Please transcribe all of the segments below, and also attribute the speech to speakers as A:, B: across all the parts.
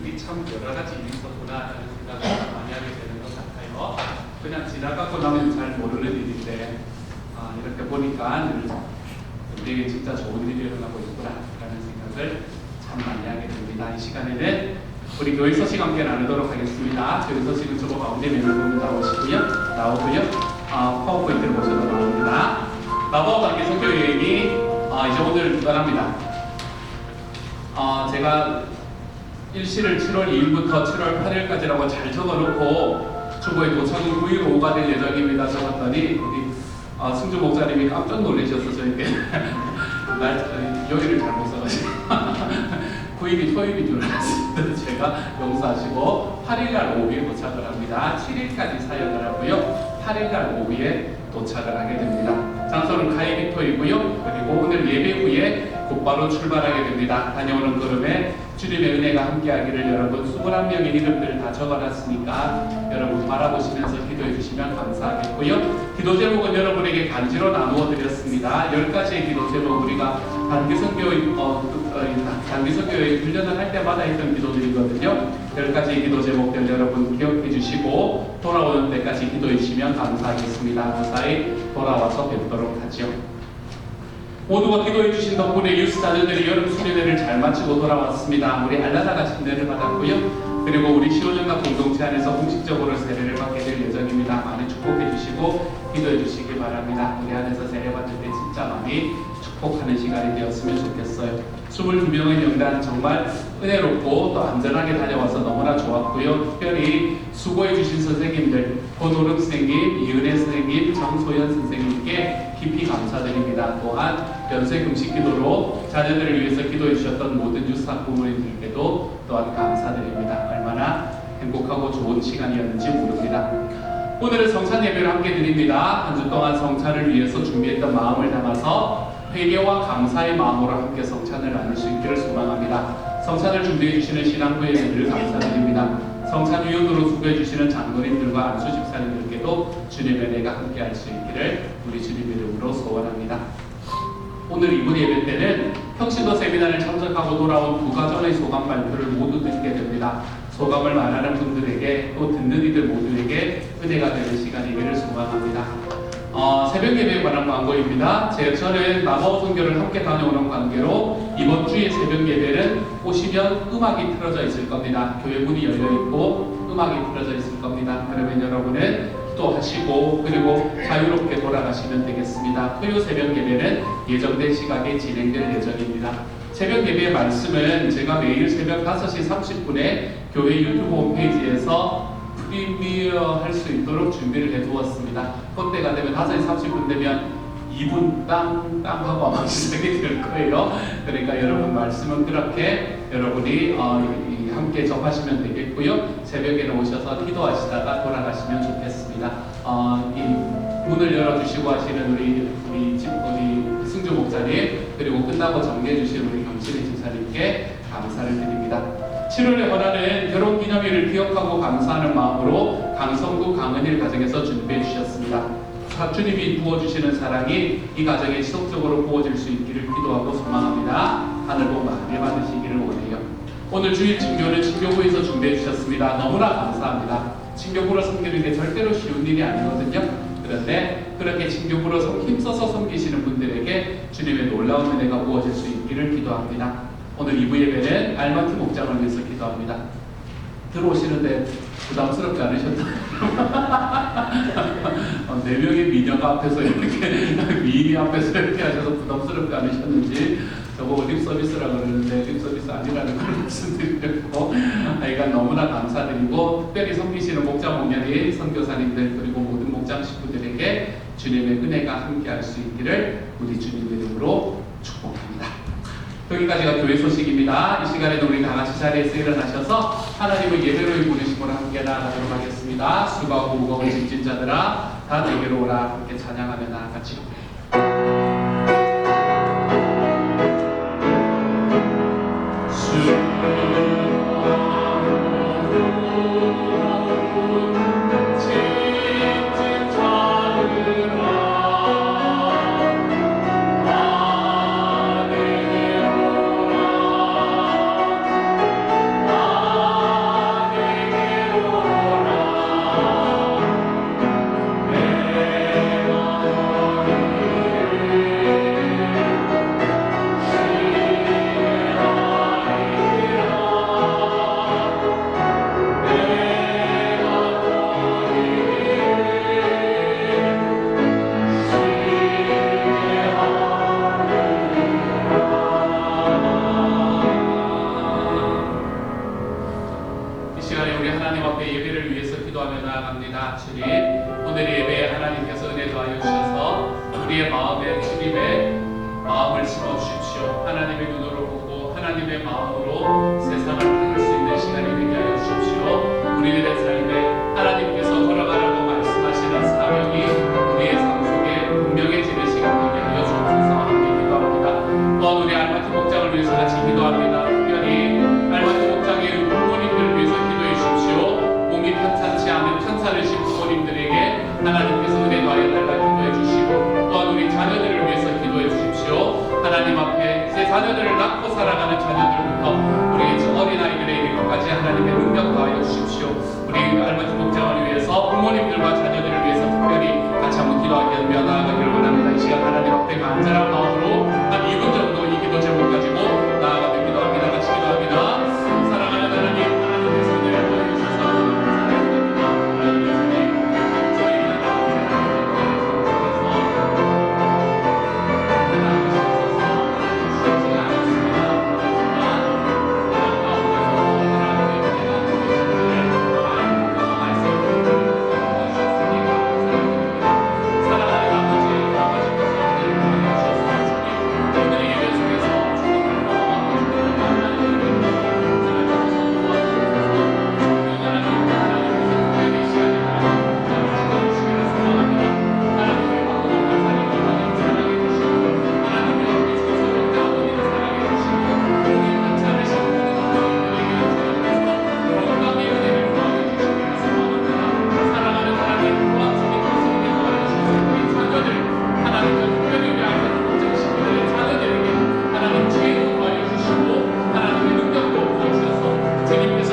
A: 일이 참 여러 가지 일이 있었구나라는 생각을 많이 하게 되는 것 같아요. 그냥 지나가고 나면 잘 모르는 일인데 이렇게 보니까 우리에게 진짜 좋은 일이 일어나고 있구나라는 생각을 참 많이 하게 됩니다. 이 시간에는 우리 교회 소식 함께 나누도록 하겠습니다. 교회 소식은 저거 가운데 메모를 나오고요. 파워포인트를 보셔도 나옵니다. 마법 관계 선교 여행이 이제 오늘 떠납니다. 제가 일시를 7월 2일부터 7월 8일까지라고 잘 적어놓고 주보에 도착이 9일 오후가 될 예정입니다. 적었더니 우리 승주 목사님이 깜짝 놀라셔서 저에게 요일을 잘못 써가지고 9일이 토요일인 줄 알았습니다. 제가 용서하시고 8일날 오후에 도착을 합니다. 7일까지 사역을 하고요. 8일날 오후에 도착을 하게 됩니다. 장소는 카이비토이고요. 그리고 오늘 예배 후에 곧바로 출발하게 됩니다. 다녀오는 걸음에 주님의 은혜가 함께하기를 여러분 21명의 이름들을 다 적어놨으니까 여러분 바라보시면서 기도해 주시면 감사하겠고요. 기도 제목은 여러분에게 간지로 나누어 드렸습니다. 10가지의 기도 제목 우리가 단기선교회 훈련을 할 때마다 했던 기도들이거든요. 10가지의 기도 제목들 여러분 기억해 주시고 돌아오는 때까지 기도해 주시면 감사하겠습니다. 무사히 돌아와서 뵙도록 하죠. 모두가 기도해 주신 덕분에 유스 자녀들이 여름 수련회를 잘 마치고 돌아왔습니다. 우리 알라다가 침례를 받았고요. 그리고 우리 시오전가 공동체 안에서 공식적으로 세례를 받게 될 예정입니다. 많이 축복해 주시고 기도해 주시기 바랍니다. 우리 안에서 세례 받을 때 진짜 많이 축복하는 시간이 되었으면 좋겠어요. 22명의 명단 정말 은혜롭고 또 안전하게 다녀와서 너무나 좋았고요. 특별히 수고해 주신 선생님들 권오름 선생님, 이은혜 선생님, 정소연 선생님께 깊이 감사드립니다. 또한 연쇄 금식 기도로 자녀들을 위해서 기도해 주셨던 모든 유스학 부모님들께도 또한 감사드립니다. 얼마나 행복하고 좋은 시간이었는지 모릅니다. 오늘은 성찬 예배를 함께 드립니다. 한 주 동안 성찬을 위해서 준비했던 마음을 담아서 회개와 감사의 마음으로 함께 성찬을 나눌 수 있기를 소망합니다. 성찬을 준비해 주시는 신앙부에게 늘 감사드립니다. 성찬 위원으로 수고해 주시는 장로님들과 안수 집사님들께도 주님의 은혜가 함께할 수 있기를 우리 주님 이름으로 소원합니다. 오늘 이분 예배 때는 혁신도 세미나를 참석하고 돌아온 두 가정의 소감 발표를 모두 듣게 됩니다. 소감을 말하는 분들에게 또 듣는 이들 모두에게 은혜가 되는 시간이기를 소망합니다. 새벽 예배에 관한 광고입니다. 저는 마법 선교를 함께 다녀오는 관계로 이번 주에 새벽 예배는 오시면 음악이 틀어져 있을 겁니다. 교회 문이 열려 있고 음악이 틀어져 있을 겁니다. 그러면 여러분은 기도하시고 그리고 자유롭게 돌아가시면 되겠습니다. 토요 새벽 예배는 예정된 시각에 진행될 예정입니다. 새벽 예배의 말씀은 제가 매일 새벽 5시 30분에 교회 유튜브 홈페이지에서 프리미어 할 수 있도록 준비를 해두었습니다. 그때가 되면 5시 30분 되면 2분 땅 하고 아마 시작이 될 거예요. 그러니까 여러분 말씀은 그렇게 여러분이 함께 접하시면 되겠고요. 새벽에는 오셔서 기도하시다가 돌아가시면 좋겠습니다. 이 문을 열어주시고 하시는 우리 승주 목사님 그리고 끝나고 정리해 주신 우리 경신의 집사님께 감사를 드립니다. 7월에 원하는 결혼기념일을 기억하고 감사하는 마음으로 강성구 강은일 가정에서 준비해 주셨습니다. 주님이 부어주시는 사랑이 이 가정에 지속적으로 부어질 수 있기를 기도하고 소망합니다. 하늘 복 많이 받으시기를 원해요. 오늘 주일 친교는 친교부에서 준비해 주셨습니다. 너무나 감사합니다. 친교부로 섬기는 게 절대로 쉬운 일이 아니거든요. 그런데 그렇게 친교부로 힘써서 섬기시는 분들에게 주님의 놀라운 은혜가 부어질 수 있기를 기도합니다. 오늘 2부 예배는 알마티 목장을 위해서 기도합니다. 들어오시는데 부담스럽지 않으셨나요? 4명의 미녀가 앞에서 이렇게 미인이 앞에서 이렇게 하셔서 부담스럽지 않으셨는지 저보고 립서비스라고 그러는데 립서비스 아니라는 걸 말씀드렸고 하여간 너무나 감사드리고 특별히 섬기시는 목장 목녀님, 선교사님들 그리고 모든 목장 식구들에게 주님의 은혜가 함께할 수 있기를 우리 주님 이름으로 축복합니다. 여기까지가 교회 소식입니다. 이 시간에도 우리 다 같이 자리에서 일어나셔서 하나님을 예배로의 부르심으로 함께 나아가도록 하겠습니다. 수고하고 무거운 짐진 자들아 다 내게로 오라. 함께 찬양하며 나아가지요.
B: 아
A: 하나님 앞에 예배를 위해서 기도하며 나아갑니다. 주님, 오늘의 예배에 하나님께서 은혜 더하여 주셔서 우리의 마음에 주님의 마음을 심어주십시오. 하나님의 눈으로 보고 하나님의 마음으로 세상을 바꿀 수 있는 시간이 되게 하여 주십시오. 우리들의 삶에 하나님께서 걸어가라고 말씀하시는 사명이 우리의 삶 속에 분명해지는 시간 되게 하여 주옵소서. 함께 기도합니다. 또한 우리 알마티 목장을 위해서 같이 기도합니다. 특별히 알마티 목장의 부모님들을 위해서 기도해 주십시오. 몸이 편찮지 않은 편찮으신 부모님들에게 하나님께서 은혜 더하여 달라 기도해 주시고, 또한 우리 자녀들을 위해서 기도해 주십시오. 하나님 앞에 제 자녀들을 낳고 살아가는 자녀들부터 우리 어린아이들의 이르기까지 하나님의 능력 더하여 주십시오. 우리 알마티 목장을 위해서 부모님들과 자녀들을 위해서 특별히 같이 한번 기도하며 나아가기를 원합니다. 이 시간 하나님 앞에 간절한 마음으로 한 2분 정도 이 기도 제목 가지고 나아가며 기도합니다. 같이 기도합니다. 사랑하는 하나님, 하나님께서 은혜를 보여주셔서 감사합니다. 하나님께서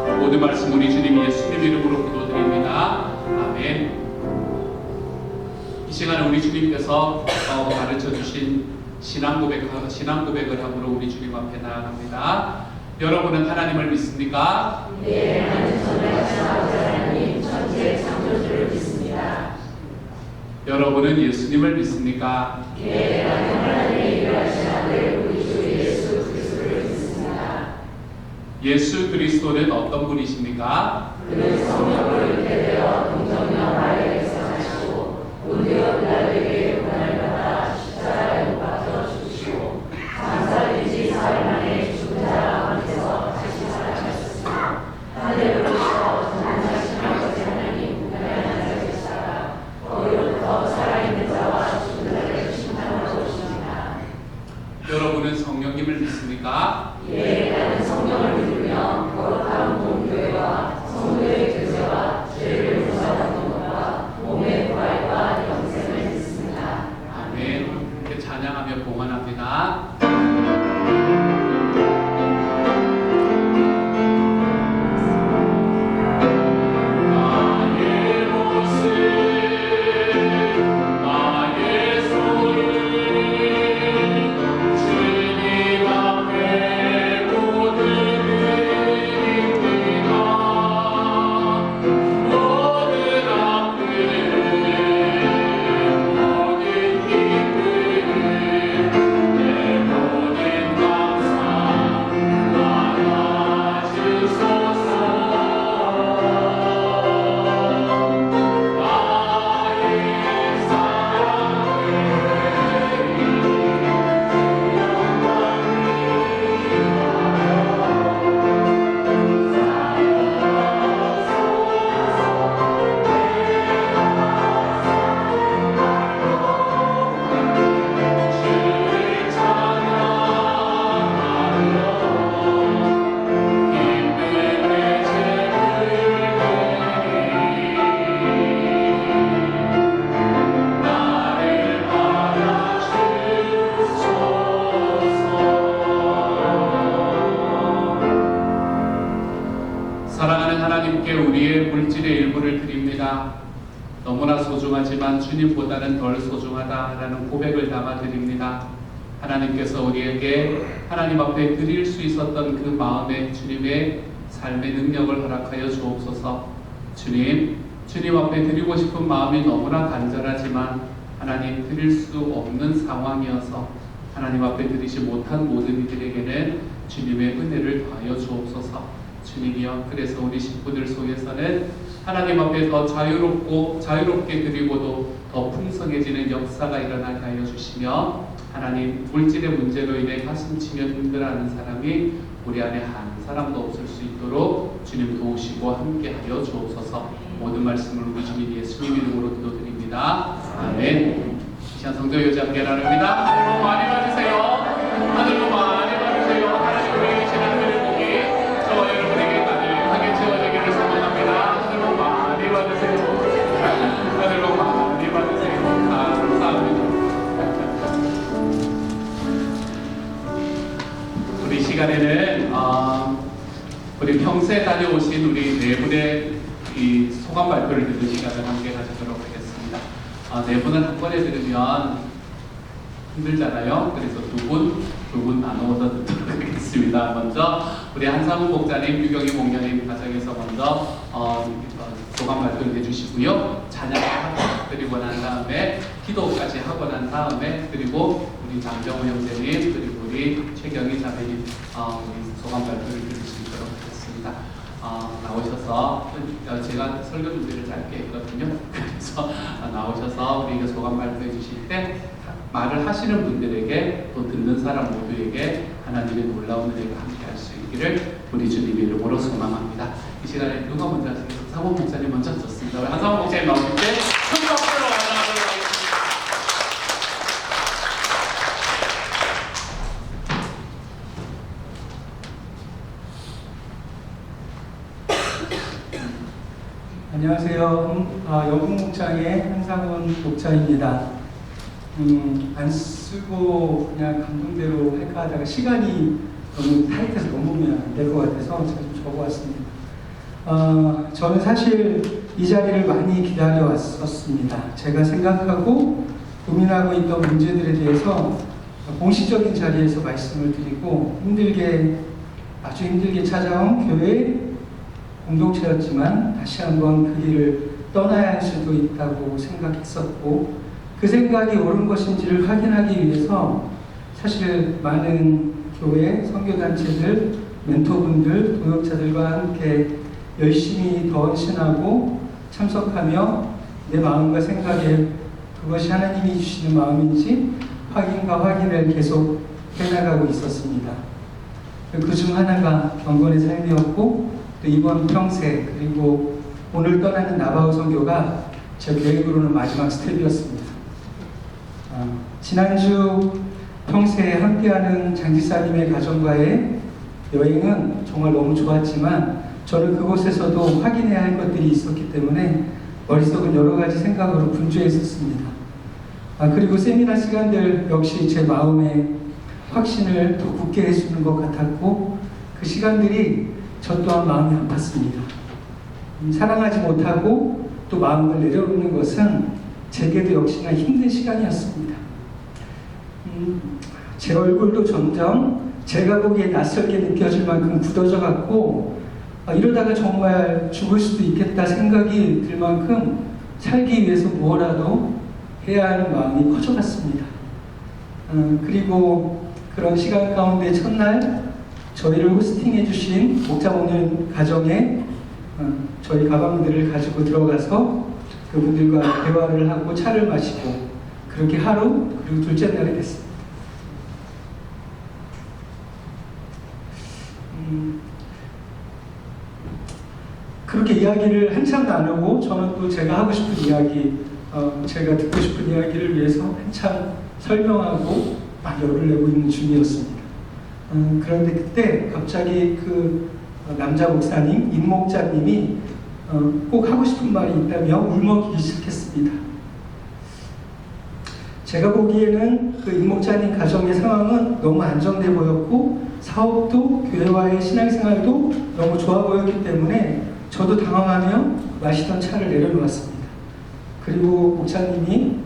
A: 저희 모든 말씀 우리 주님 예수님 이름으로 기도드립니다. 아멘. 이 시간에 우리 주님께서 가르쳐 주신 신앙 고백을 함으로 우리 주님 앞에 나아갑니다. 여러분은 하나님을 믿습니까?
B: 네, 하나님 하나님 천지의 창조주를 믿습니다.
A: 여러분은 예수님을 믿습니까?
B: 네, 하나님의 일하신 아들 우리 주 예수 그리스도를 믿습니다.
A: 예수 그리스도는 어떤 분이십니까?
B: 그는 성령으로 잉태되어 동정녀 마리아에서 나시고 본디오 빌라도에게 고난을 받아 십자가에 못 박혀 죽으시고 장사일지 사흘 만에 죽은 자 가운데서 다시 살아나셨으며 하늘으로 오셔 전능하신 아버지 하나님 우편에 앉아 계시다가 거기로부터 살아있는 자와 죽은 자를 심판하러 오십니다.
A: 여러분은 성령님을 믿습니까?
B: 예, 나는 성령을 믿으며 거룩한 공교회와 성도의 교제와 죄를 용서받는 것과 몸의 부활과 영생을 믿습니다.
A: 아멘. 이렇게 찬양하며 봉헌합니다. 사랑하는 하나님께 우리의 물질의 일부를 드립니다. 너무나 소중하지만 주님보다는 덜 소중하다라는 고백을 담아 드립니다. 하나님께서 우리에게 하나님 앞에 드릴 수 있었던 그 마음에 주님의 삶의 능력을 허락하여 주옵소서. 주님, 주님 앞에 드리고 싶은 마음이 너무나 간절하지만 하나님 드릴 수 없는 상황이어서 하나님 앞에 드리지 못한 모든 이들에게는 주님의 은혜를 더하여 주옵소서. 주님이여, 그래서 우리 식구들 속에서는 하나님 앞에 더 자유롭게 드리고도 더 풍성해지는 역사가 일어나게 하여 주시며, 하나님 물질의 문제로 인해 가슴 치며 힘들어하는 사람이 우리 안에 한 사람도 없을 수 있도록 주님 도우시고 함께하여 주옵소서. 모든 말씀을 우리 주님 예수님 이름으로 기도드립니다. 아멘. 이 시간 성도 여자 함께 나눕니다. 하늘로 많이 봐주세요. 하늘로 많이 봐주세요. 하나님 우리에게 주신 하늘의 복이 저와 여러분에게 가득하게 채워지기를 소망합니다. 하늘로 많이 봐주세요. 하늘로 많이 봐주세요. 감사합니다. 우리 시간에는 우리 평소에 다녀오신 우리 네 분의 이 소감 발표를 듣는 시간을 함께 가지도록 하겠습니다. 네 분을 한 번에 들으면 힘들잖아요. 그래서 두 분 나누어서 듣도록 하겠습니다. 먼저 우리 한상훈 목사님, 유경희 목사님 가정에서 먼저 소감 발표를 해주시고요. 찬양 드리고 난 다음에 기도까지 하고 난 다음에 그리고 우리 장정호 형제님 그리고 우리 최경희 자매님 우리 소감 발표를 드리시도록 하겠습니다. 나오셔서 제가 설교 준비를 짧게 했거든요. 그래서 나오셔서 우리가 소감 발표해 주실 때 말을 하시는 분들에게 또 듣는 사람 모두에게 하나님의 놀라운 은혜가 함께할 수 있기를 우리 주님 이름으로 소망합니다. 이 시간에 누가 먼저 하시겠어요? 한상훈 목사님 먼저 하셨습니다. 우리 한상훈 목사님 나오실 때 큰 박수로 환영하도록 하겠습니다.
C: 안녕하세요. 영국목장의 한상훈 목장입니다. 안 쓰고 그냥 감동대로 할까 하다가 시간이 너무 타이트해서 넘으면 안 될 것 같아서 제가 좀 적어왔습니다. 저는 사실 이 자리를 많이 기다려왔었습니다. 제가 생각하고 고민하고 있던 문제들에 대해서 공식적인 자리에서 말씀을 드리고 아주 힘들게 찾아온 교회 공동체였지만 다시 한번 그 길을 떠나야 할 수도 있다고 생각했었고, 그 생각이 옳은 것인지를 확인하기 위해서 사실 많은 교회, 선교단체들, 멘토분들, 동역자들과 함께 열심히 더 헌신하고 참석하며 내 마음과 생각에 그것이 하나님이 주시는 마음인지 확인을 계속 해나가고 있었습니다. 그중 하나가 경건의 삶이었고, 또 이번 평생 그리고 오늘 떠나는 나바우 선교가 제 계획으로는 마지막 스텝이었습니다. 지난주 평생에 함께하는 장지사님의 가정과의 여행은 정말 너무 좋았지만 저는 그곳에서도 확인해야 할 것들이 있었기 때문에 머릿속은 여러 가지 생각으로 분주했었습니다. 그리고 세미나 시간들 역시 제 마음에 확신을 더 굳게 해주는 것 같았고, 그 시간들이 저 또한 마음이 아팠습니다. 사랑하지 못하고 또 마음을 내려놓는 것은 제게도 역시나 힘든 시간이었습니다. 제 얼굴도 점점 제가 보기에 낯설게 느껴질 만큼 굳어져 갔고, 이러다가 정말 죽을 수도 있겠다 생각이 들 만큼 살기 위해서 뭐라도 해야 하는 마음이 커져갔습니다. 그리고 그런 시간 가운데 첫날 저희를 호스팅해 주신 목자모님 가정에 저희 가방들을 가지고 들어가서 그분들과 대화를 하고 차를 마시고 그렇게 하루, 그리고 둘째 날이 됐습니다. 그렇게 이야기를 한참 나누고 저는 또 제가 하고 싶은 이야기, 제가 듣고 싶은 이야기를 위해서 한참 설명하고 막 열을 내고 있는 중이었습니다. 그런데 그때 갑자기 그 남자 목사님, 임 목자님이 꼭 하고 싶은 말이 있다며 울먹이기 시작했습니다. 제가 보기에는 그 임 목자님 가정의 상황은 너무 안정돼 보였고 사업도 교회와의 신앙생활도 너무 좋아 보였기 때문에 저도 당황하며 마시던 차를 내려놓았습니다. 그리고 목사님이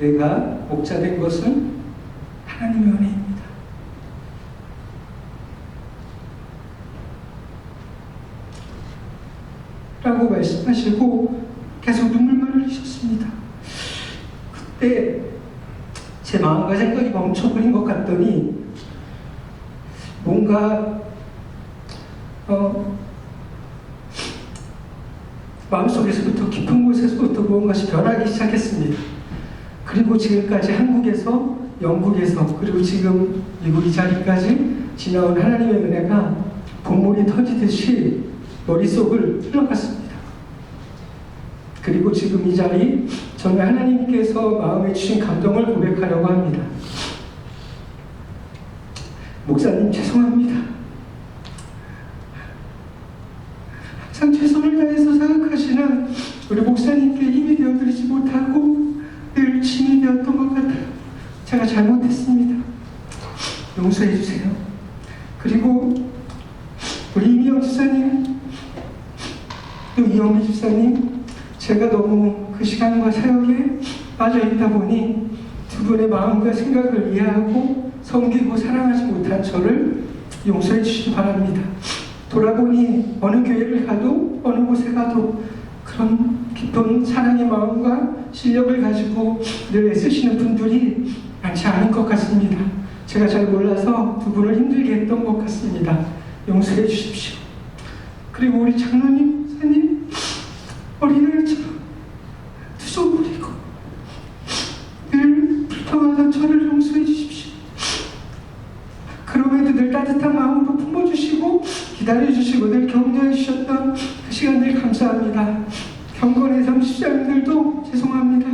C: 내가 목자된 것은 하나님의 은혜입니다. 라고 말씀하시고 계속 눈물만 흘리셨습니다. 그때 제 마음과 생각이 멈춰버린 것 같더니 뭔가 마음속에서부터 깊은 곳에서부터 무언가시 변하기 시작했습니다. 그리고 지금까지 한국에서, 영국에서, 그리고 지금 미국 이 자리까지 지나온 하나님의 은혜가 봇물이 터지듯이 머릿속을 흘러갔습니다. 그리고 지금 이 자리, 저는 하나님께서 마음에 주신 감동을 고백하려고 합니다. 목사님 죄송합니다. 항상 최선을 다해서 생각하시는 우리 목사님께 힘이 되어드리지 못하고 늘 짐이 되었던 것 같아요. 제가 잘못했습니다. 용서해 주세요. 그리고 우리 이미영 집사님, 또 이영미 집사님, 제가 너무 그 시간과 사역에 빠져있다 보니 두 분의 마음과 생각을 이해하고 섬기고 사랑하지 못한 저를 용서해 주시기 바랍니다. 돌아보니 어느 교회를 가도 어느 곳에 가도 그런 깊은 사랑의 마음과 실력을 가지고 늘 애쓰시는 분들이 많지 않은 것 같습니다. 제가 잘 몰라서 두 분을 힘들게 했던 것 같습니다. 용서해 주십시오. 그리고 우리 장로님, 목사님, 어린아이처럼 두 손 버리고 늘 불평하던 저를 용서해 주십시오. 그럼에도 늘 따뜻한 마음으로 품어주시고 기다려주시고 늘 격려해 주셨던 그 시간들 감사합니다. 경건의 30장들도 죄송합니다.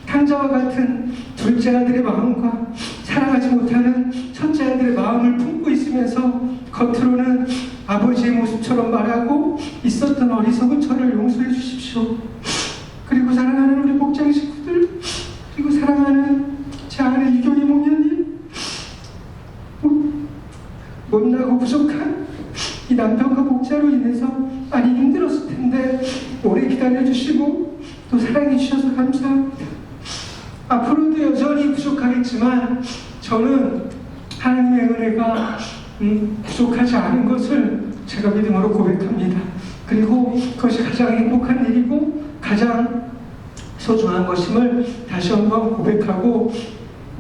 C: 탕자와 같은 둘째 아들의 마음과 사랑하지 못하는 첫째 아들의 마음을 품고 있으면서 겉으로는 아버지의 모습처럼 말하고 있었던 어리석은 저를 용서해 주십시오. 그리고 사랑하는 우리 목장 식구들, 그리고 사랑하는 제 아내 유경희 목녀님, 못나고 부족한 이 남편과 목자로 인해서 많이 힘들었을 텐데 오래 기다려주시고 또 사랑해주셔서 감사합니다. 앞으로도 여전히 부족하겠지만 저는 하나님의 은혜가 부족하지 않은 것을 제가 믿음으로 고백합니다. 그리고 그것이 가장 행복한 일이고 가장 소중한 것임을 다시 한번 고백하고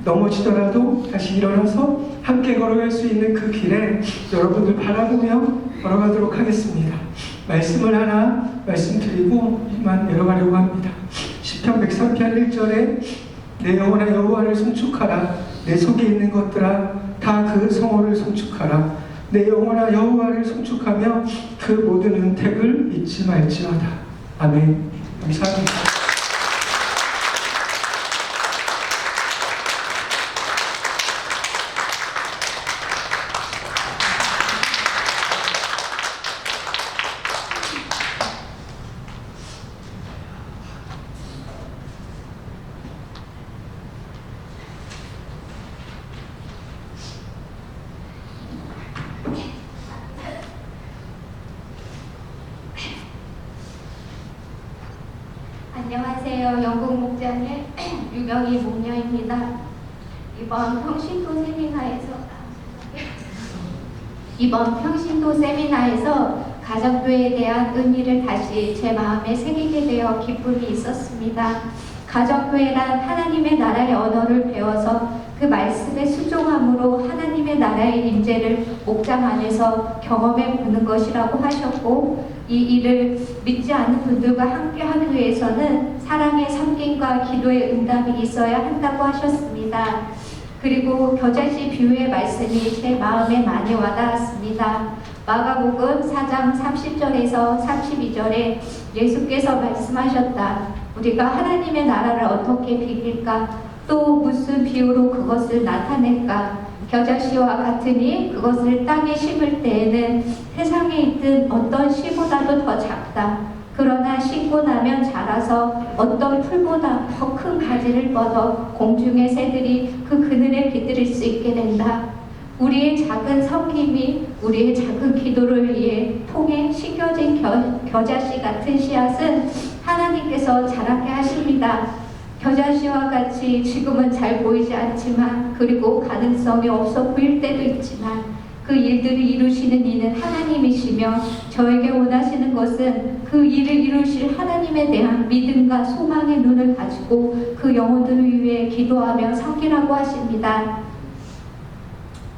C: 넘어지더라도 다시 일어나서 함께 걸어갈 수 있는 그 길에 여러분들 바라보며 걸어가도록 하겠습니다. 말씀을 하나 말씀드리고 이만 내려가려고 합니다. 시편 103편 1절에 내 영혼아 여호와를 송축하라. 내 속에 있는 것들아 다 그 성호를 송축하라. 내 영혼아 여호와를 송축하며 그 모든 은택을 잊지 말지어다. 아멘. 감사합니다.
B: 안녕하세요. 영국 목장의 유경희 목녀입니다. 이번 평신도 세미나에서 가정교회에 대한 의미를 다시 제 마음에 새기게 되어 기쁨이 있었습니다. 가정교회란 하나님의 나라의 언어를 배워서 그 말씀에 순종함으로 하나님의 나라의 임재를 목장 안에서 경험해 보는 것이라고 하셨고, 이 일을 믿지 않는 분들과 함께 하기 위해서는 사랑의 섬김과 기도의 응답이 있어야 한다고 하셨습니다. 그리고 겨자씨 비유의 말씀이 제 마음에 많이 와닿았습니다. 마가복음 4장 30절에서 32절에 예수께서 말씀하셨다. 우리가 하나님의 나라를 어떻게 비길까? 또 무슨 비유로 그것을 나타낼까? 겨자씨와 같으니 그것을 땅에 심을 때에는 세상에 있던 어떤 씨보다도 더 작다. 그러나 심고 나면 자라서 어떤 풀보다 더 큰 가지를 뻗어 공중의 새들이 그 그늘에 비들일 수 있게 된다. 우리의 작은 섬김이 우리의 작은 기도를 위해 통에 심겨진 겨자씨 같은 씨앗은 하나님께서 자라게 하십니다. 겨자씨와 같이 지금은 잘 보이지 않지만, 그리고 가능성이 없어 보일 때도 있지만 그 일들을 이루시는 이는 하나님이시며 저에게 원하시는 것은 그 일을 이루실 하나님에 대한 믿음과 소망의 눈을 가지고 그 영혼들을 위해 기도하며 섬기라고 하십니다.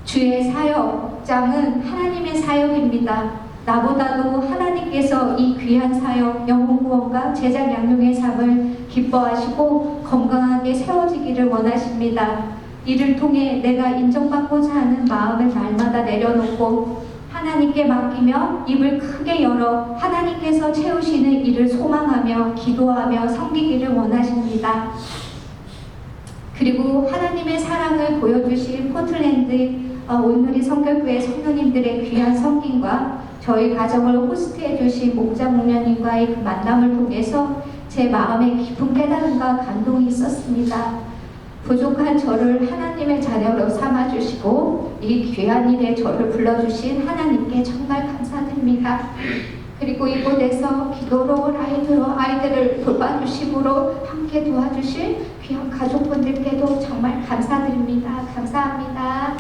B: 주의 사역장은 하나님의 사역입니다. 나보다도 하나님께서 이 귀한 사역, 영혼 구원과 제작 양육의 삶을 기뻐하시고 건강하게 세워지기를 원하십니다. 이를 통해 내가 인정받고자 하는 마음을 날마다 내려놓고 하나님께 맡기며 입을 크게 열어 하나님께서 채우시는 일을 소망하며 기도하며 섬기기를 원하십니다. 그리고 하나님의 사랑을 보여주신 포틀랜드 온누리 성결교회 성도님들의 귀한 섬김과 저희 가정을 호스트해 주신 목자 목녀님과의 그 만남을 통해서 제 마음에 깊은 깨달음과 감동이 있었습니다. 부족한 저를 하나님의 자녀로 삼아주시고 이 귀한 일에 저를 불러주신 하나님께 정말 감사드립니다. 그리고 이곳에서 기도로 아이들을 돌봐주심으로 함께 도와주실 귀한 가족분들께도 정말 감사드립니다. 감사합니다.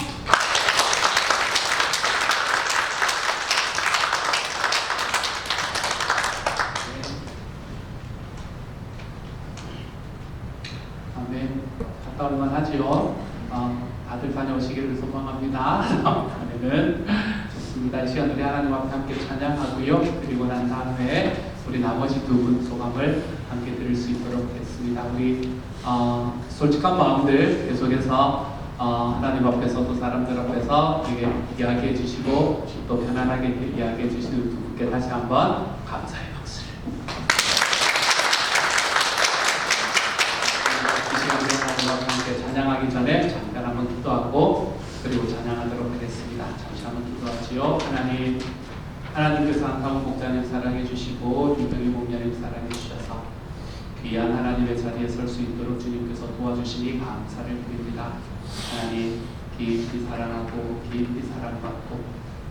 A: 네, 갔다 올만 하지요. 다들 다녀오시기를 소망합니다. 다음에는 좋습니다. 이 시간 우리 하나님 앞에 함께 찬양하고요. 그리고 난 다음에 우리 나머지 두 분 소감을 함께 들을 수 있도록 하겠습니다. 우리 솔직한 마음들 계속해서 하나님 앞에서 또 사람들 앞에서 이야기해 주시고 또 편안하게 이야기해 주시는 두 분께 다시 한번 감사의 박수를. 함께 찬양하기 전에 잠깐 한번 기도하고 그리고 찬양하도록 하겠습니다. 잠시 한번 기도하지요. 하나님께서 한타운 목자님 사랑해 주시고 유병희 목자님 사랑해 주셔서 귀한 하나님의 자리에 설 수 있도록 주님께서 도와주시니 감사를 드립니다. 하나님 깊이 사랑하고 깊이 사랑받고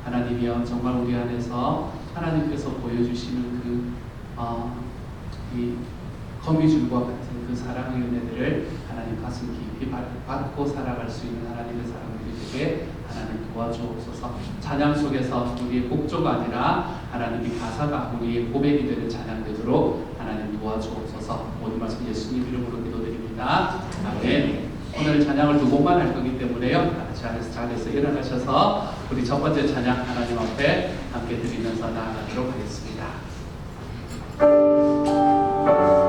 A: 하나님이여 정말 우리 안에서 하나님께서 보여주시는 이 거미줄과 같은 그 사랑의 은혜들을 하나님 가슴 깊이 받고 살아갈 수 있는 하나님의 사람들이 되게 하나님 도와주옵소서. 찬양 속에서 우리의 곡조가 아니라 하나님의 가사가 우리의 고백이 되는 찬양 되도록 하나님 도와주옵소서. 모든 말씀 예수님 이름으로 기도드립니다. 아멘. 오늘 찬양을 두 곡만 할 거기 때문에요. 자리에서 일어나셔서 우리 첫 번째 찬양 하나님 앞에 함께 드리면서 나아가도록 하겠습니다.
B: 감사합니다.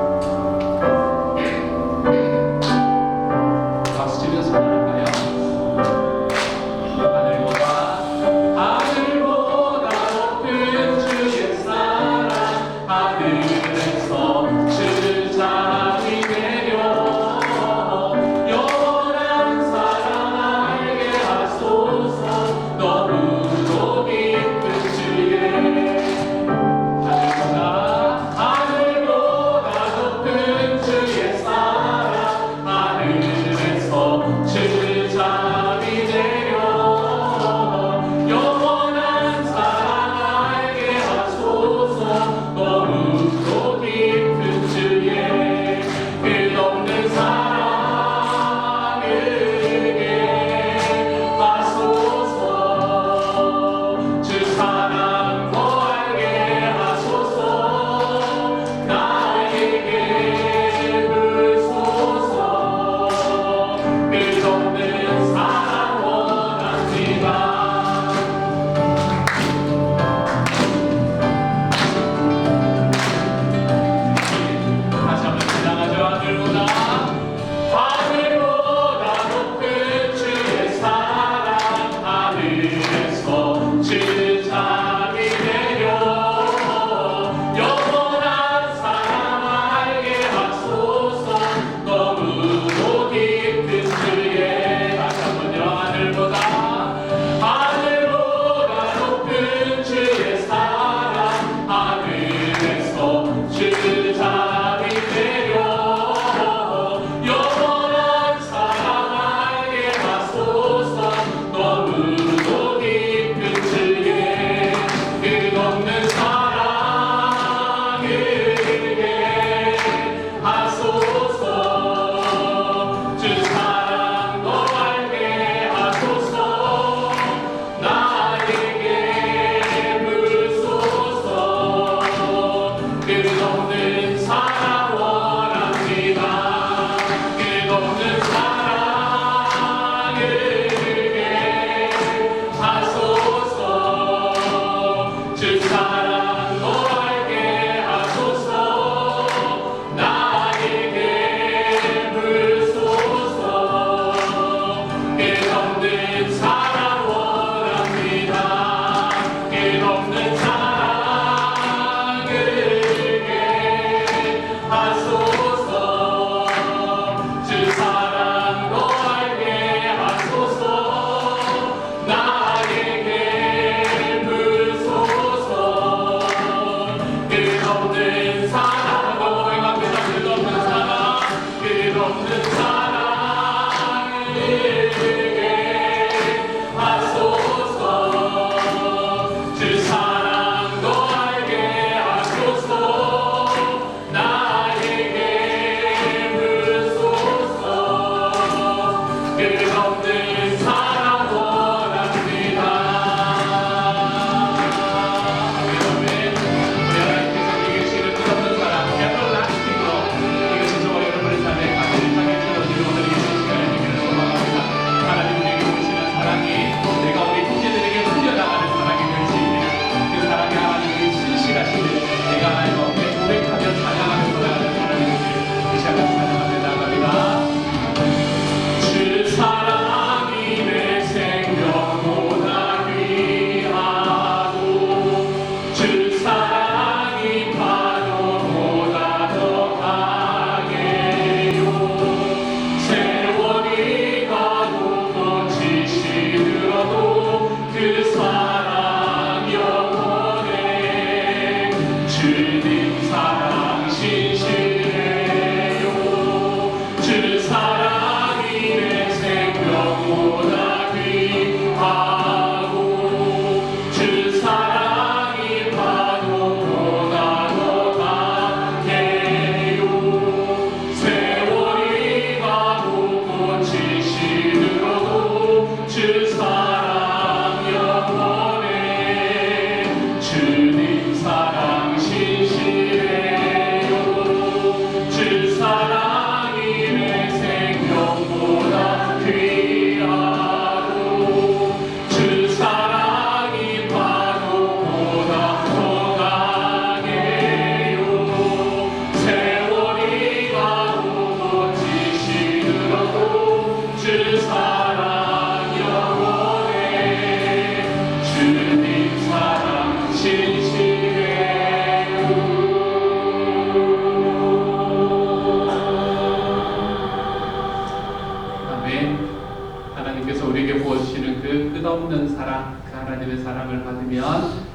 A: 끊임없는 사랑, 그 하나님의 사랑을 받으면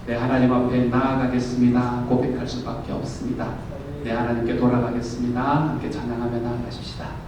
A: 내 하나님 앞에 나아가겠습니다 고백할 수밖에 없습니다. 내 하나님께 돌아가겠습니다. 함께 찬양하며 나아가십시다.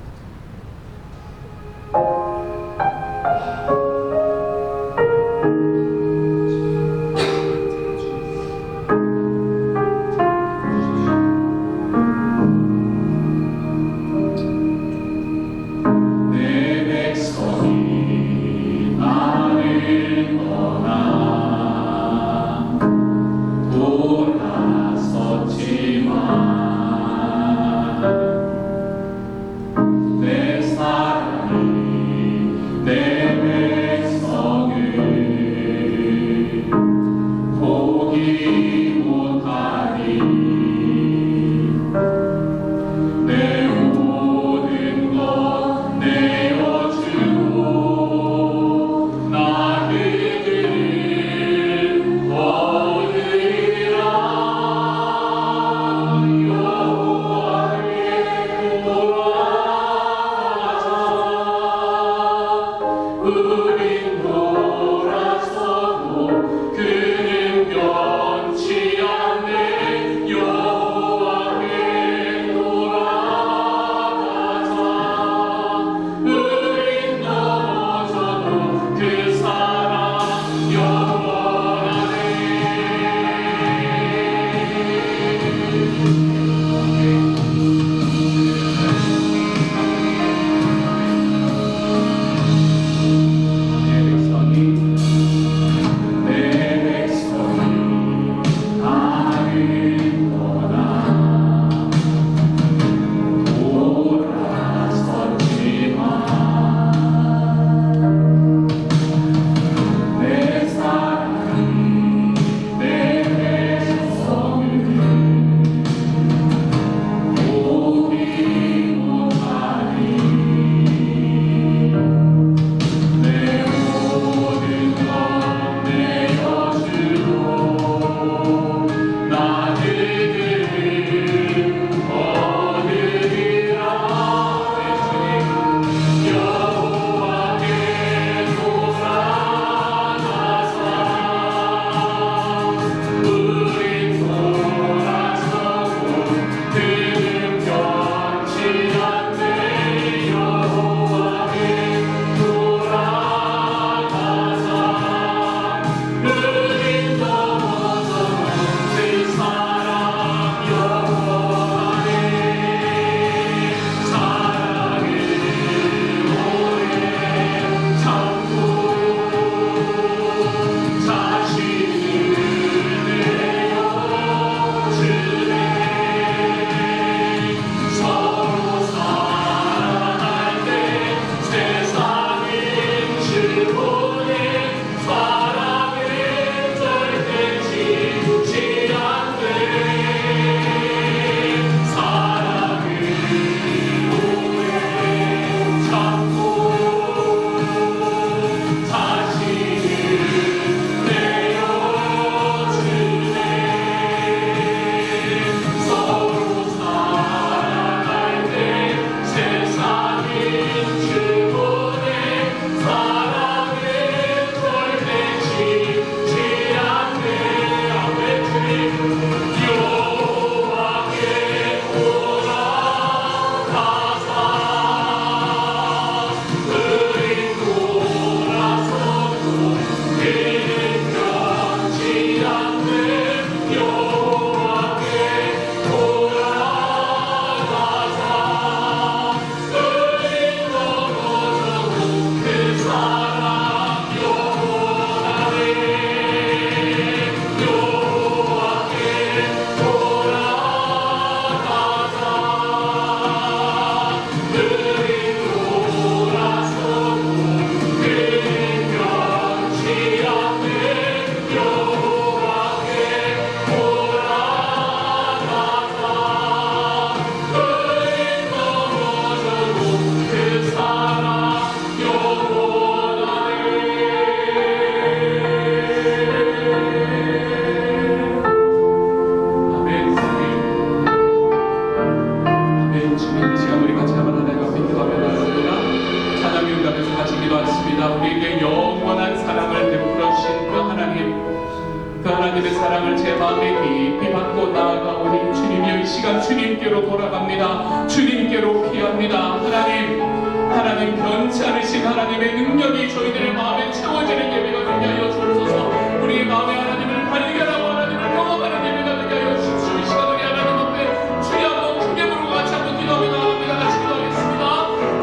A: 하나님의 사랑을 제 마음에 깊이 받고 나아가오니 주님이여 이 시간 주님께로 돌아갑니다. 주님께로 피합니다. 하나님 변치 않으신 하나님의 능력이 저희들의 마음에 채워지는 예배가 되게 하여 주옵소서. 우리의 마음에 하나님을 발견하고 하나님을 경험하는 예배가 되게 하여 주십시오. 이 시간 우리 하나님 앞에 주여 한번 크게 부르고 같이 한번 기도하며 나아갑니다. 같이 기도하겠습니다.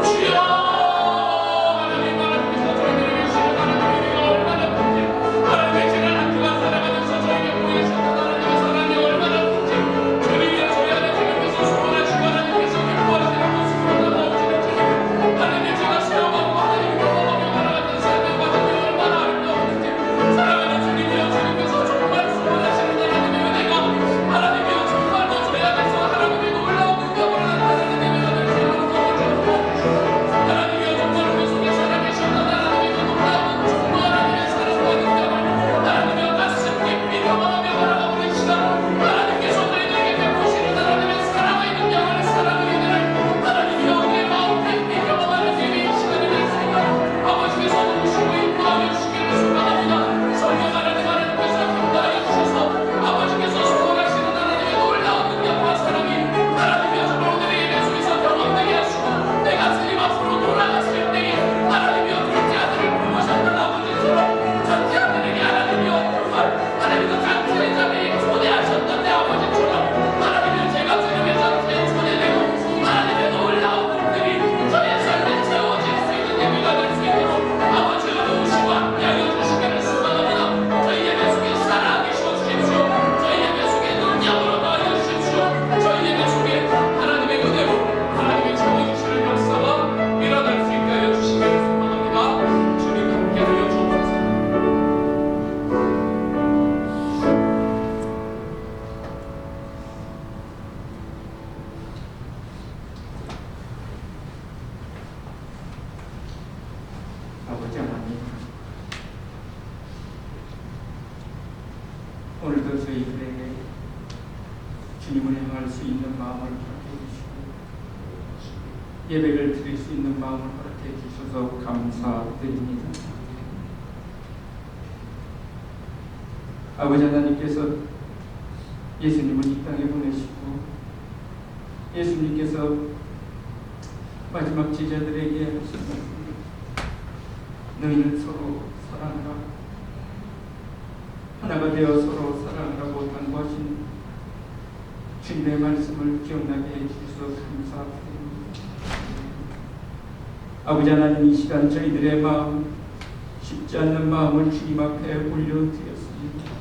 A: 주여 하나님께서 저희들에게 주시는 하나님의 은혜가 얼마나 큰지, 하나님의 지난 한 주간 살아가면서 저희에게 보내주셨던 하나님의 사랑이 얼마나 큰지, 주님이여 저희 안에 주님께서 수고하시고 하나님께서 기뻐하시는 모습으로 나아오시는 주님, 하나님 제가 수영하고 하나님 경험하며 살아갔던 삶의 과정이 얼마나 아름다웠는지, 사랑하는 주님이여 주님께서 정말 수고하시는 하나님의 은혜가 하나님이여 정말로 저희 안에서 하나님의 놀라운 능력을 나타내는 예배가 될 수 있도록 도와주옵소서. 하나님이여 정말 우리 속에 살아계셨던 하나님의 그 놀라운 정말 하나님의 사랑과 능력을 하나님이여 가슴 깊이 경험하며 살아가고 있는 시간, 하나님께서 저희들에게 베푸시는 하나님의 사랑의 능력을, 사랑의 은혜를 하나님이여 우리의 마음 깊이 경험하는 예배 이 시간이 될 수 있도록 아버지께서 도우시고 인도하여 주시기를 소망합니다. 성령 하나님께서 인도하여 주셔서 아버지께서 수고하시는 하나님의 놀라운 능력과 사랑이 하나님이여 정말 오늘의 예배 속에서 경험되게 하시고, 내가 주님 앞으로 돌아갔을 때에 하나님이여 둘째 아들을 부르셨던 아버지처럼 첫째 아들에게 하나님이여 정말 하나님의 장수의 자리에 초대하셨던 내 아버지처럼 하나님이여 제가 주님의 전체에 초대되고 하나님의 놀라운 분들이 저의 삶에 채워질 수 있는 예배가 될 수 있도록 아버지가 도우시고 함께하여 주시기를 소망합니다. 저희 예배 속에 살아계셔 주십시오. 저희 예배 속에 능력으로 더하여 주십시오. 저희 예배 속에 하나님의 은혜로 하나님의 채워주시는 역사가 일어날 수 있게 하여 주시기를 소망합니다. 주님 함께하여 주옵소서.
C: 아버지 하나님, 오늘도 저희들에게 주님을 향할 수 있는 마음을 허락해 주시고 예배를 드릴 수 있는 마음을 허락해 주셔서 감사드립니다. 아버지 하나님께서 예수님을 이 땅에 보내시고 예수님께서 마지막 제자들에게 하신 말씀, 너희는 서로 사랑하라, 하나가 되어 서로 사랑하라고 당부하신 주님의 말씀을 기억나게 해주셔서 감사드립니다. 아버지 하나님, 이 시간 저희들의 마음, 쉽지 않는 마음을 주님 앞에 올려드렸습니다.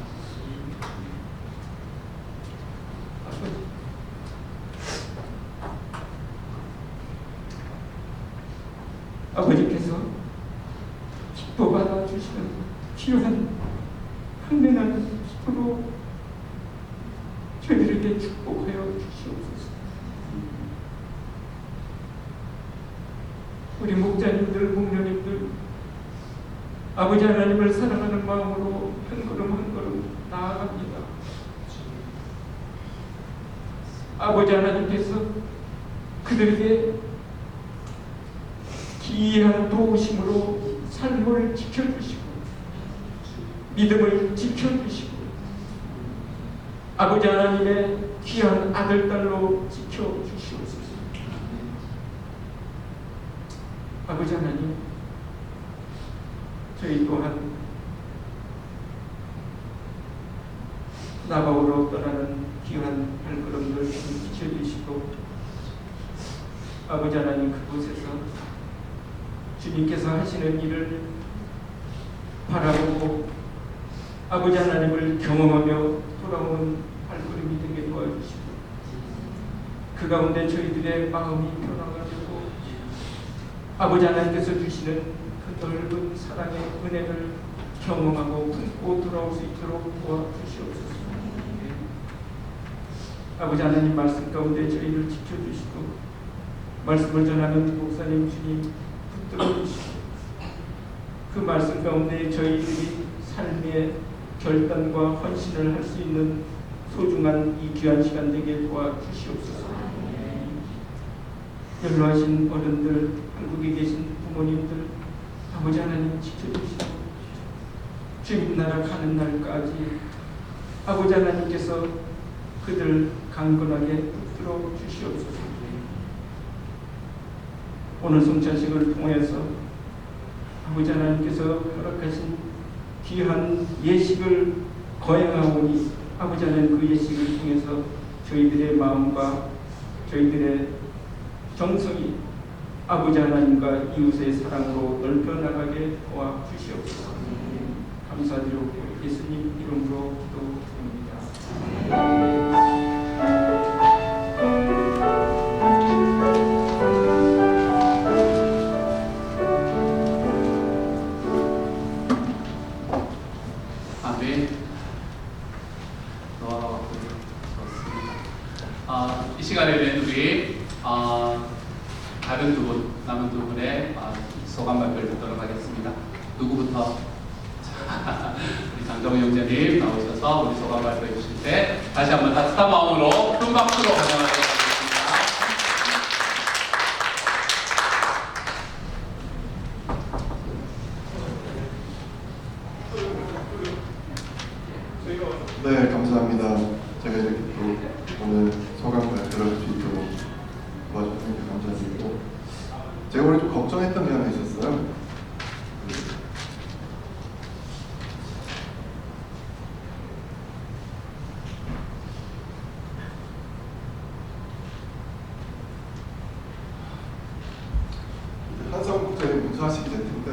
C: 아버지께서 기뻐 받아주시는 귀한 흥명한 기도로 저희들에게 축복하여 주시옵소서. 우리 목자님들, 목녀님들, 아버지 하나님을 사랑하는 마음으로 한 걸음 한 걸음 나아갑니다. 아버지 하나님께서 그들에게 기이한 도우심으로 삶을 지켜주시고 믿음을 지켜주시고 아버지 하나님의 귀한 아들, 딸로 지켜주시옵소서. 아버지 하나님, 저희 또한 나바오로 떠나는 귀한 발걸음들 지켜주시고 아버지 하나님, 그곳에서 주님께서 하시는 일을 바라보고 아버지 하나님을 경험하며 돌아오는 발걸음이 되게 도와주시고 그 가운데 저희들의 마음이 변화가 되고 아버지 하나님께서 주시는 그 넓은 사랑의 은혜를 경험하고 품고 돌아올 수 있도록 도와주시옵소서. 아버지 하나님, 말씀 가운데 저희를 지켜주시고 말씀을 전하는 목사님 주님 붙들어 주시고 그 말씀 가운데 저희들이 삶의 결단과 헌신을 할 수 있는 소중한 이 귀한 시간 되게 도와주시옵소서. 연로하신 어른들, 한국에 계신 부모님들, 아버지 하나님 지켜주시고 주님 나라 가는 날까지 아버지 하나님께서 그들 강건하게 붙들어 주시옵소서. 오늘 성찬식을 통해서 아버지 하나님께서 허락하신 귀한 예식을 거행하오니 아버지 하나님 그 예식을 통해서 저희들의 마음과 저희들의 정성이 아버지 하나님과 이웃의 사랑으로 넓혀나가게 도와주시옵소서. 감사드리고 예수님 이름으로 기도드립니다.
A: 아멘. 이 시간에는 우리 다른 두 분, 남은 두 분의 소감 발표를 듣도록 하겠습니다. 누구부터? 우리 장정우 형제님 나오셔서 우리 소감 발표해 주실 때 다시 한번 따뜻한 마음으로 큰 박수로 환영하도록 하겠습니다.
D: 네, 감사합니다. 제가 이렇게 또 오늘 소감 발표를 할 수 있도록 도와주셔서 감사드리고, 제가 오늘 좀 걱정했던 게 하나 있었어요. 한성 목사님 문서하시게 될 텐데,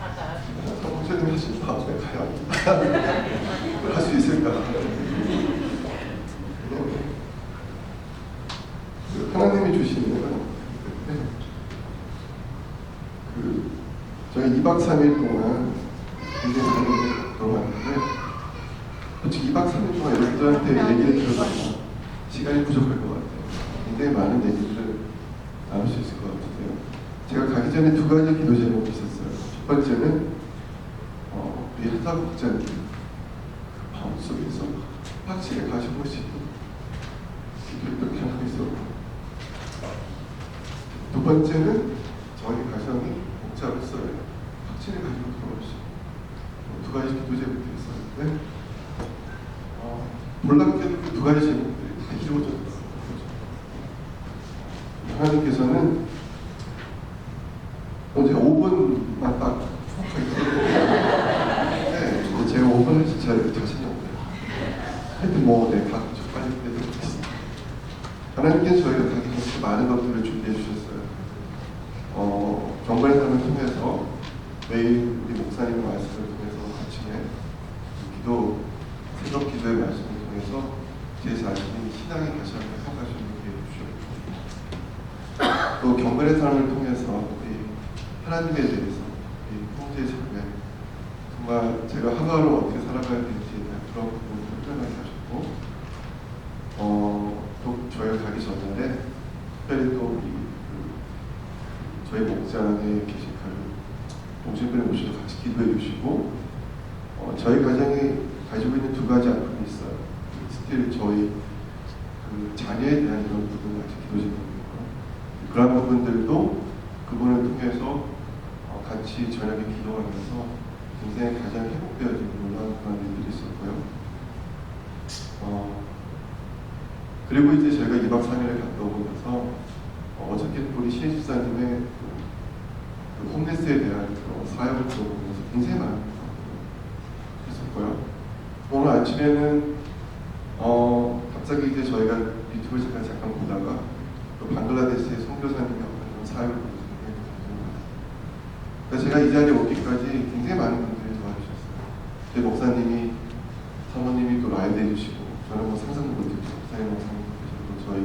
D: 한성 목사님 하신 다음에 가야 할 수 있을까? 하나님이 주시는 저희 2박 3일 동안 굉장히 많은 들어봤는데, 솔직히 2박 3일 동안 여러분들한테 얘기를 들어서 시간이 부족할 것 같아요. 굉장히 많은 얘기들을 나눌 수 있을 것 같은데요. 제가 가기 전에 두 가지 기도 제목이 있었어요. 첫 번째는 우리 한사 목사님 마음속에서 확실히 가시고 싶은 기도했던 경험이 있었고, 두 번째는 저희 가정이 목자로서의 확신을 가지고 돌아오시고, 두 가지 기도 제목들이 있었는데 놀랍게도 그 두 가지 제목들이 다 이루어졌어요. 하나님께서는 제가 5분만 딱 네, 제가 5분 할 자신이 없어요. 하여튼 가급적 빨리 되도록 하겠습니다. 하나님께서 저희가 가기 전에 많은 것들을 준비해 주셨어요. 경건의 삶을 통해서 매일 우리 목사님의 말씀을 통해서 아침에 기도, 새벽 기도의 말씀을 통해서 제 자신이 신앙이 다시 한번 회복할 수 있는 기회를 주셨고, 또 경건의 삶을 통해서 우리 하나님에 대해서 우리 형제 자매 정말 제가 하루하루 어떻게 살아가야 되는지 그런 부분을 표현하게 하셨고, 또 저희가 가기 전날에 특별히 또 우리 저희 목장에 계신 동생분을 모셔서 같이 기도해 주시고, 저희 가정이 가지고 있는 두 가지 아픔이 있어요. 스틸 저희 자녀에 대한 이런 부분을 같이 기도 제목이고, 그런 부분들도 그분을 통해서 같이 저녁에 기도하면서 굉장히 가장 회복되어지는 놀라운 그런 일들이 있었고요. 그리고 이제 저희가 2박 3일을 갔다 오고 나서 어저께 우리 신집사님의 홈레스에 대한 사역을 들어보면서 굉장히 많은 있었고요. 오늘 아침에는 갑자기 이제 저희가 유튜브를 잠깐 보다가 또 방글라데시의 선교사님이 하는 사역을 보면서 굉장히 감동을 받았어요. 그래서 제가 이 자리에 오기까지 굉장히 많은 분들이 도와주셨어요. 제 목사님이, 사모님이 또 라이브 해주시고, 저는 상상도 못했죠. 목사님, 목사님께서도 저희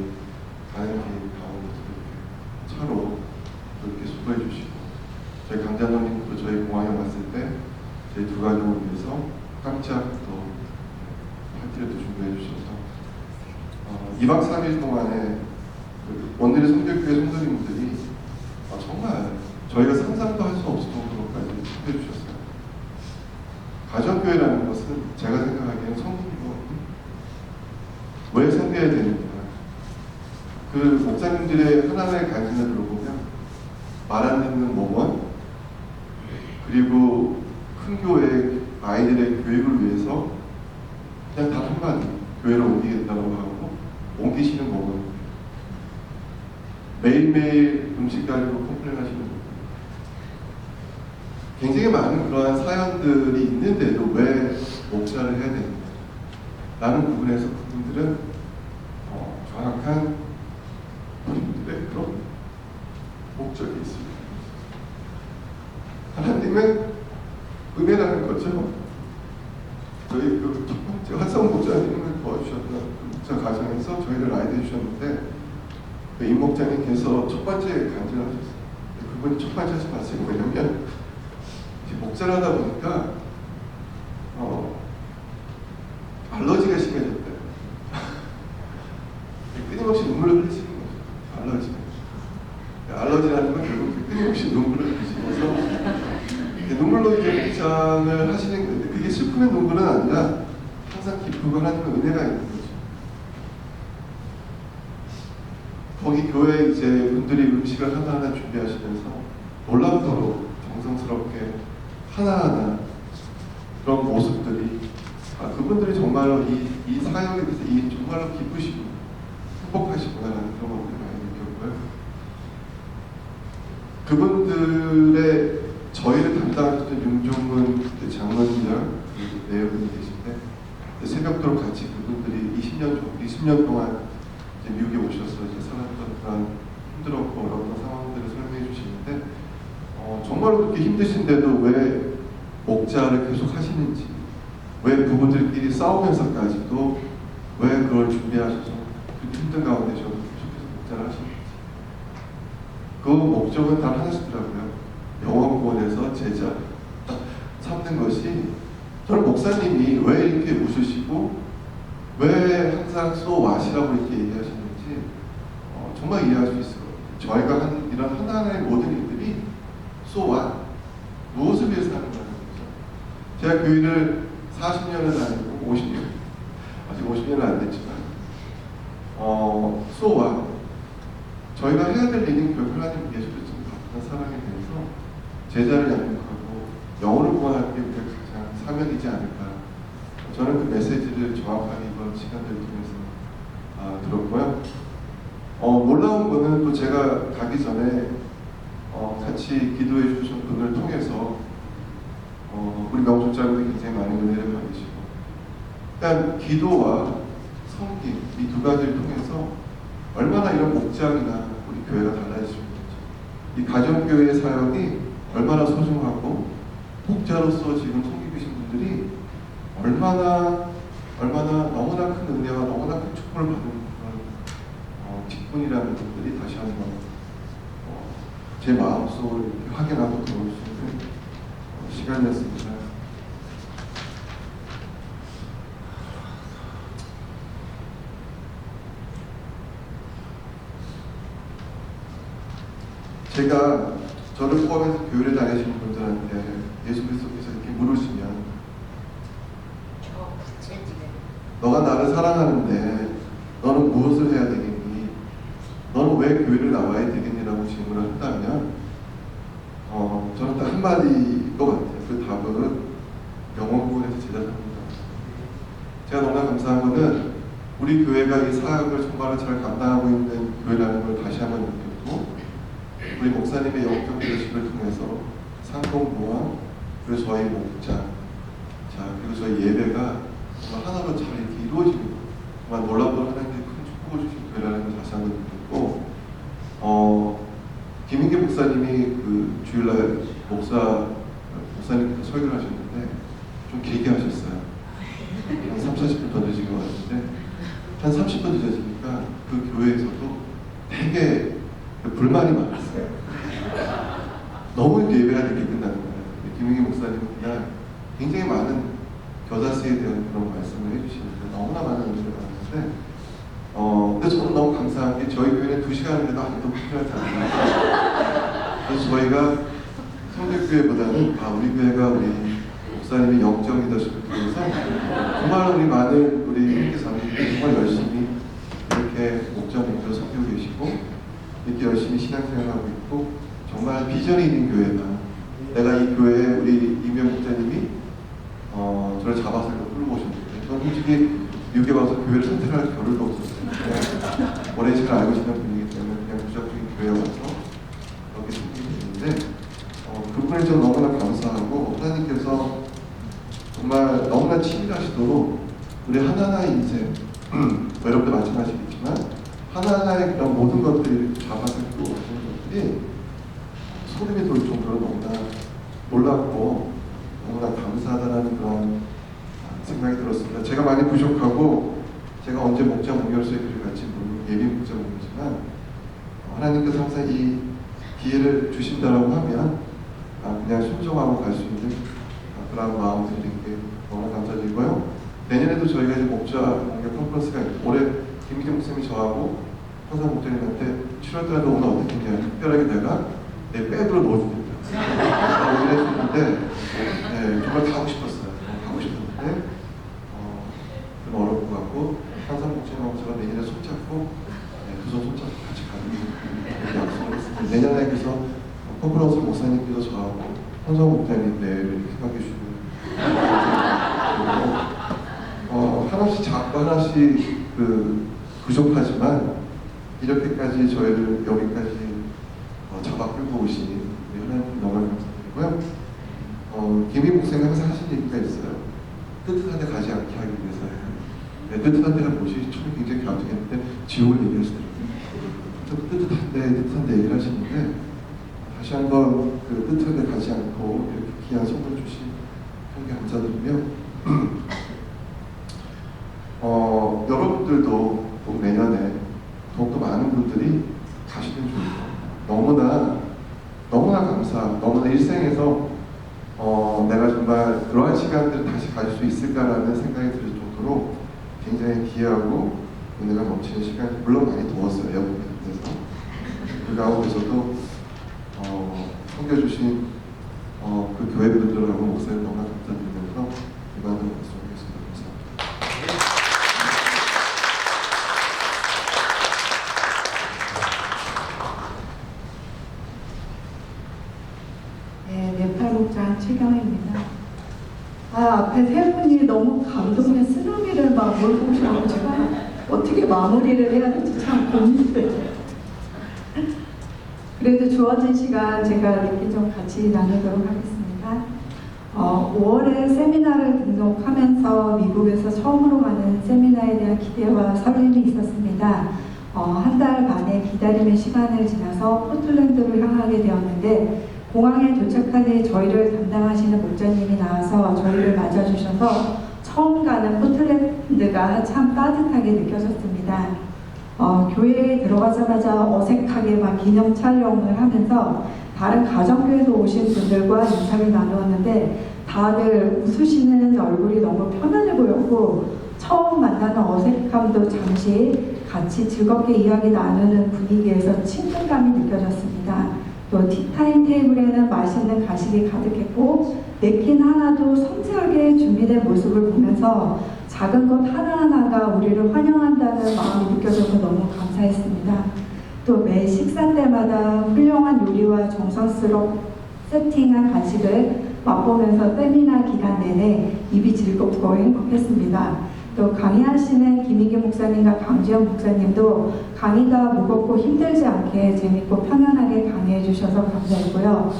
D: 가는 길 가운데서 이렇게 차로 이렇게 수고해 주시고, 저희 강자노님도 저희 공항에 왔을 때 저희 두 가족을 위해서 깜짝 또 파티를 또 준비해 주셔서 2박 3일 동안에 원내리 성결교회 성도님들이 정말 저희가 상상도 할 수 없을 정도로까지 챙겨 주셨어요. 가정교회라는 것은 제가 생각하기에는 성도님이고 왜 섬겨야 되는가, 그 목사님들의 하나님의 간증을 들어보면 말 안 듣는 모범, 그리고 큰 교회 아이들의 교육을 위해서 그냥 단 한마디 교회를 옮기겠다고 하고 옮기시는 거고 매일매일 음식 가지고 컴플레인하시는 분 굉장히 많은 그러한 사연들이 있는데도 왜 목사를 해야 되는가 라는 부분에서 그분들은 정확한 본인들의 그런 목적이 있습니다. 하나님의 은혜라는 거죠. 저희 그 첫 번째 화성 목사님을 도와주셨던 그 목사 가정에서 저희를 라이드 해주셨는데 그 임 목사님께서 첫 번째 간증을 하셨어요. 그분이 첫 번째 하신 말씀이 뭐냐면 목사를 하다 보니까 알러지가 심해졌대요. 끊임없이 눈물을 흘리시는 거죠. 알러지라는 건 결국 끊임없이 눈물을 흘리시면서 눈물로 이제 묵상을 하시는 건데 그게 슬픔의 눈물은 아니라 항상 기쁘고 하나님의 은혜가 있는 거죠. 거기 교회 이제 분들이 음식을 하나하나 준비하시면서 놀랍도록 정성스럽게 하나하나 그런 모습들이 그분들이 정말로 이 사역에 대해서 정말로 기쁘시고 행복하시구나라는 그런 것들을 많이 느꼈고요. 그분들의 저희를 담당하셨던 윤종문 장로님이랑 내분이 계신데 새벽도록 같이 그분들이 20년 동안 이제 미국에 오셔서 이제 살았던 그런 힘들었고 어려웠던 상황들을 설명해 주시는데 정말로 그렇게 힘드신데도 왜 목자를 계속 하시는지 왜 부부들끼리 싸우면서까지도 왜 그걸 준비하셔서 그렇게 힘든 가운데 저도 계속해서 목자를 하시는지 그 목적은 단 하나시더라고요. 영원 구원에서 제자 삼는 것이 저는 목사님이 왜 이렇게 웃으시고 왜 항상 쏘와시라고 이렇게 얘기하시는지 정말 이해할 수 있어요. 저희가 하는 이런 하나하나의 모든 일들이 쏘와 무엇을 위해서 하는 거죠. 제가 교회를 40년을 다니고 50년 아직 50년은 안 됐지만 쏘와 저희가 해야 될 일은 결국 하나님 예수를 좀 받는 사랑에 대해서 제자를 양육하고 영혼을 구원하는 게 우리가 가장 사명이지 않을까. 저는 그 메시지를 정확하게 이번 시간들을 통해서 들었고요. 놀라운 거는 또 제가 가기 전에 같이 기도해 주신 분을 통해서 우리 명sul자분들이 굉장히 많은 은혜를 받으시고 일단 기도와 섬김 이 두 가지를 통해서 얼마나 이런 목장이나 우리 교회가 달라질 수 있는지 이 가정교회의 사역이 얼마나 소중하고 목자로서 지금 섬기고 계신 분들이 얼마나 너무나 큰 은혜와 너무나 큰 축복을 받는 그런 직분이라는 분들이 다시 한번 제 마음속을 이렇게 확인하고 들어올 수 있는 시간이었습니다. 제가 저를 포함해서 교회를 다니시는 분들한테 예수 그리스도께서 이렇게 물으시면 너가 나를 사랑하는데 너는 무엇을 해야 되겠니? 너는 왜 교회를 나와야 되겠니라고 질문을 한다면 저는 딱 한마디인 것 같아요. 그 답은 영원구원에서 제자 삼는다. 제가 너무나 감사한 것은 우리 교회가 이 사역을 정말로 잘 감당하고 있는 교회라는 걸 다시 한번 느꼈고 우리 목사님의 영적 리더십을 통해서 상공부와 그리고 저희 목자 그리고 저희 예배가 정말 하나로 잘 이렇게 이루어지는 것 정말 놀랍도록 하나님께 큰 축복을 주신 교회라는 걸 다시 한번 느꼈고 김인기 목사님이 그 주일날 목사님께서 설교를 하셨는데 좀 길게 하셨어요. 한 30-40분 더 늦은 것 같은데 한 30분 늦어지니까 그 교회에서도 되게 불만이 많았어요. 너무 예배가 늦게 끝나는 거예요. 김인기 목사님은 그날 굉장히 많은 겨자씨에 대한 그런 말씀을 해주시는데 너무나 많은 은혜를 받았는데 근데 저는 너무 감사한 게 저희 교회는 2시간인데도 아직도 필요하지 않아요. 그래서 저희가 성결교회보다는 우리 교회가 우리 목사님의 영적 리더십을 통해서 정말 우리 많은 우리 형제자매들이 정말 열심히 이렇게 목적으로 섬기고 계시고 이렇게 열심히 신앙생활하고 있고 정말 비전이 있는 교회다. 내가 이 교회에 우리 이명 목사님이 저를 잡아서 끌고 오셨는데 저는 솔직히 솔직히 미국에 와서 교회를 선택할 겨를도 없었어요. 원래 제가 알고 있는 분이기 때문에 그냥 무작정 교회에 와서 그렇게 생기게 됐는데 그분에 좀 너무나 감사하고 하나님께서 정말 너무나 치밀하시도록 우리 하나하나의 인생 여러분도 마찬가지겠지만 하나하나의 그런 모든 것들을 잡아들고 하시는 것들이 소름이 돋을 정도로 너무나 놀랍고 너무나 감사하다는 그런 생각이 들었습니다. 제가 많이 부족하고 제가 언제 목자 목열소에 글을 같이 모르는 예비 목자 목이지만 하나님께서 항상 이 기회를 주신다라고 하면 그냥 순종하고 갈 수 있는 그런 마음을 드리는 게 너무 감사드리고요. 내년에도 저희가 이제 목자 컨퍼런스가 있고 올해 김기정 목사님이 저하고 현상 목자님한테 7월달에 오늘 어떻게 했냐 특별하게 내가 내 백으로 넣어주겠다 라고 했었는데 정말 가고 싶었어요. 가고 싶었는데 좀 어려울 것 같고 현상 목자님하고 제가 내년에 손잡고 두 손 손잡고 같이 가는 약속을 했습니다. 내년에 그래서 컨퍼런스 목사님께서 저하고 현상 목자님 내를 생각해 주시는 하나씩 작고 하나씩 부족하지만 이렇게까지 저희를 여기까지 잡아 끌고 오신 우리 하나님 너무 감사드리고요. 김희 목사님 항상 하신 얘기가 있어요. 뜨뜻한 데 가지 않게 하기 위해서요. 뜨뜻한 데가 뭐지? 처음에 굉장히 갸우뚱했는데 지옥을 얘기하시더라고요. 뜨뜻한 데 얘기를 하시는데 다시 한번 그 뜨뜻한 데 가지 않고 이렇게 귀한 선물 주신 하나님께 감사드리며 여러분들도 꼭 내년에 더욱더 많은 분들이 가시면 좋고 너무나 감사, 일생에서 내가 정말 그러한 시간들을 다시 가질 수 있을까라는 생각이 들 정도로 굉장히 귀하고 은혜가 넘치는 시간, 물론 많이 더웠어요. 에어컨에서 그 가운데서도 섬겨주신 그 교회 분들하고 목사님 너무나 감사드리면서 이만한 말씀드리겠습니다. 감사합니다.
B: 네팔목장 최경혜입니다. 앞에 세 분이 너무 감동의 쓰나미를 막 몰고 오셔서 제가 어떻게 마무리를 해야 될지 참 고민돼요. 그래도 주어진 시간 제가 이렇게 좀 같이 나누도록 하겠습니다. 5월에 세미나를 등록하면서 미국에서 처음으로 가는 세미나에 대한 기대와 설렘이 있었습니다. 한 달 반의 기다림의 시간을 지나서 포틀랜드로 향하게 되었는데 공항에 도착한 뒤 저희를 담당하시는 목자님이 나와서 저희를 맞아주셔서 처음 가는 포틀랜드가 참 따뜻하게 느껴졌습니다. 교회에 들어가자마자 어색하게 막 기념 촬영을 하면서 다른 가정교회에서 오신 분들과 인사를 나누었는데 다들 웃으시는 얼굴이 너무 편안해 보였고 처음 만나는 어색함도 잠시 같이 즐겁게 이야기 나누는 분위기에서 친근감이 느껴졌습니다. 또 티타임 테이블에는 맛있는 가식이 가득했고 냅킨 하나도 섬세하게 준비된 모습을 보면서 작은 것 하나하나가 우리를 환영한다는 마음이 느껴져서 너무 감사했습니다. 또 매 식사 때마다 훌륭한 요리와 정성스럽게 세팅한 간식을 맛보면서 세미나 기간 내내 입이 즐겁고 행복했습니다. 또 강의하시는 김희기 목사님과 강지현 목사님도 강의가 무겁고 힘들지 않게 재밌고 편안하게 강의해 주셔서 감사했고요.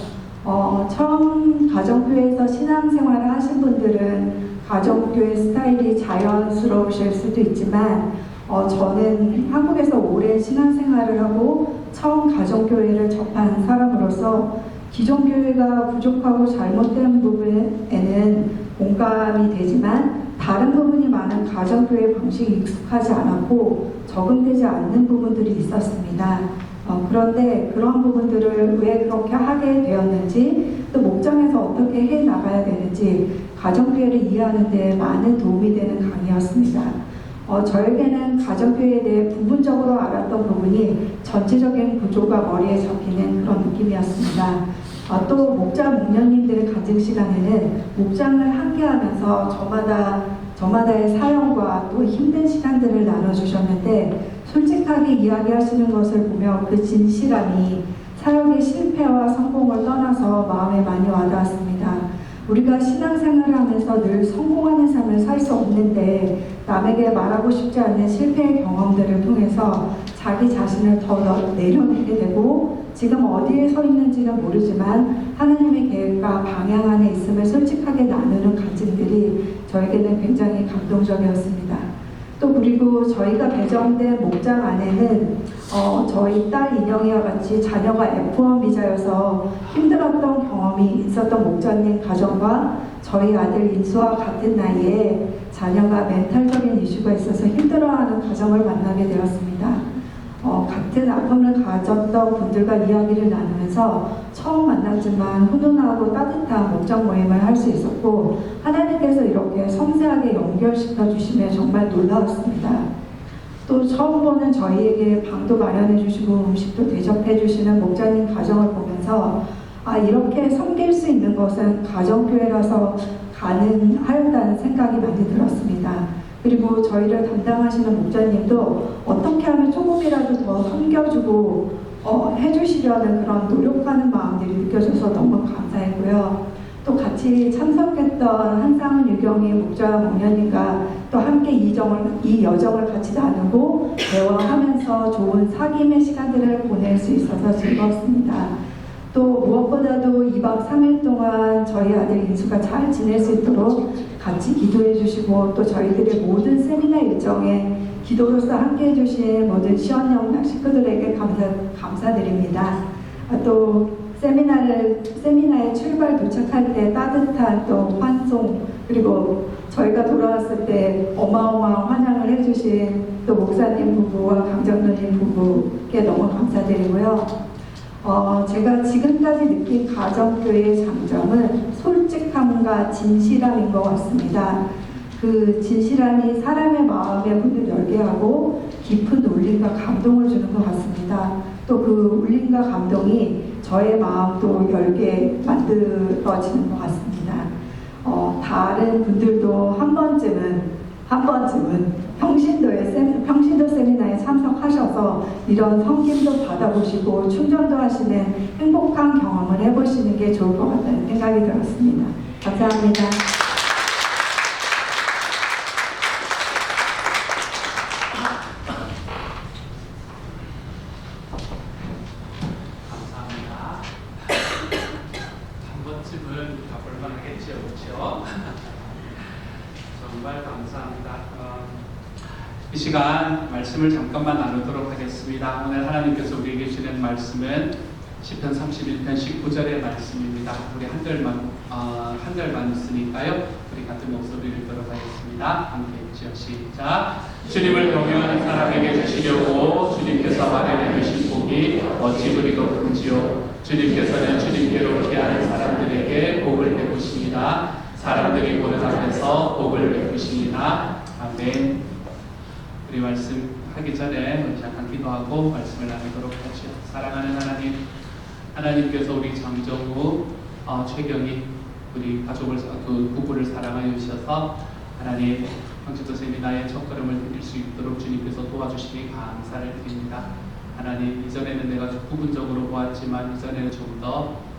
B: 처음 가정교회에서 신앙생활을 하신 분들은 가정교회 스타일이 자연스러우실 수도 있지만 저는 한국에서 오랜 신앙생활을 하고 처음 가정교회를 접한 사람으로서 기존 교회가 부족하고 잘못된 부분에는 공감이 되지만 다른 부분이 많은 가정교회 방식이 익숙하지 않았고 적응되지 않는 부분들이 있었습니다. 그런데 그런 부분들을 왜 그렇게 하게 되었는지 또 목장에서 어떻게 해 나가야 되는지 가정교회를 이해하는 데 많은 도움이 되는 강의였습니다. 저에게는 가정교회에 대해 부분적으로 알았던 부분이 전체적인 구조가 머리에 잡히는 그런 느낌이었습니다. 또 목자 목녀님들의 간증 시간에는 목장을 함께하면서 저마다의 사연과 또 힘든 시간들을 나눠주셨는데 솔직하게 이야기하시는 것을 보며 그 진실함이 사역의 실패와 성공을 떠나서 마음에 많이 와닿았습니다. 우리가 신앙생활을 하면서 늘 성공하는 삶을 살 수 없는데 남에게 말하고 싶지 않은 실패의 경험들을 통해서 자기 자신을 더 내려놓게 되고 지금 어디에 서 있는지는 모르지만 하나님의 계획과 방향 안에 있음을 솔직하게 나누는 간증들이 저에게는 굉장히 감동적이었습니다. 또 그리고 저희가 배정된 목장 안에는 저희 딸 인영이와 같이 자녀가 F1 비자여서 힘들었던 경험이 있었던 목자님 가정과 저희 아들 인수와 같은 나이에 자녀가 멘탈적인 이슈가 있어서 힘들어하는 가정을 만나게 되었습니다. 같은 아픔을 가졌던 분들과 이야기를 나누면서 처음 만났지만 훈훈하고 따뜻한 목장 모임을 할 수 있었고 하나님께서 이렇게 섬세하게 연결시켜 주시며 정말 놀라웠습니다. 또 처음 보는 저희에게 방도 마련해 주시고 음식도 대접해 주시는 목자님 가정을 보면서 이렇게 섬길 수 있는 것은 가정교회라서 가능하다는 생각이 많이 들었습니다. 그리고 저희를 담당하시는 목자님도 어떻게 하면 조금이라도 더 섬겨주고 해주시려는 그런 노력하는 마음들이 느껴져서 너무 감사했고요. 또 같이 참석했던 한상은 유경희 목자 목녀님과 또 함께 이 여정을 같이 나누고 대화하면서 좋은 사귐의 시간들을 보낼 수 있어서 즐거웠습니다. 또 무엇보다도 2박 3일 동안 저희 아들 인수가 잘 지낼 수 있도록 같이 기도해 주시고 또 저희들의 모든 세미나 일정에 기도로서 함께 해주신 모든 시원영락 식구들에게 감사드립니다. 또 세미나에 출발 도착할 때 따뜻한 또 환송 그리고 저희가 돌아왔을 때 어마어마한 환영을 해주신 또 목사님 부부와 강정도님 부부께 너무 감사드리고요. 제가 지금까지 느낀 가정교회의 장점은 솔직함과 진실함인 것 같습니다. 그 진실함이 사람의 마음의 문을 열게 하고 깊은 울림과 감동을 주는 것 같습니다. 또 그 울림과 감동이 저의 마음도 열게 만들어지는 것 같습니다. 다른 분들도 한 번쯤은 평신도 세미나에 참석하셔서 이런 섬김도 받아보시고 충전도 하시는 행복한 경험을 해보시는 게 좋을 것 같다는 생각이 들었습니다. 감사합니다.
A: 감사합니다. 한 번쯤은 가볼만 하겠죠, 그렇죠? 정말 감사합니다. 이 시간 말씀을 잠깐만 나누도록 하겠습니다. 오늘 하나님께서 우리에게 주시는 말씀은 시편 31편 19절의 말씀입니다. 우리 한 절만 있으니까요. 우리 같은 목소리를 읽도록 하겠습니다. 함께 읽죠. 시작. 주님을 경외하는 사람에게 주시려고 주님께서 마련해 주신 복이 어찌 그리도 큰지요. 주님께서는 주님께로 피하는 사람들에게 복을 베푸십니다. 사람들이 보는 앞에서 복을 베푸십니다. 아멘. 우리 말씀 하기 전에 잠깐 기도하고 말씀을 나누도록 하죠. 사랑하는 하나님께서 우리 장정우, 최경희 우리 가족을 그 부부를 사랑하여 주셔서 하나님 평신도 세미나의 첫걸음을 드릴 수 있도록 주님께서 도와주시니 감사를 드립니다. 하나님 이전에는 내가 부분적으로 보았지만 이전에는 좀 더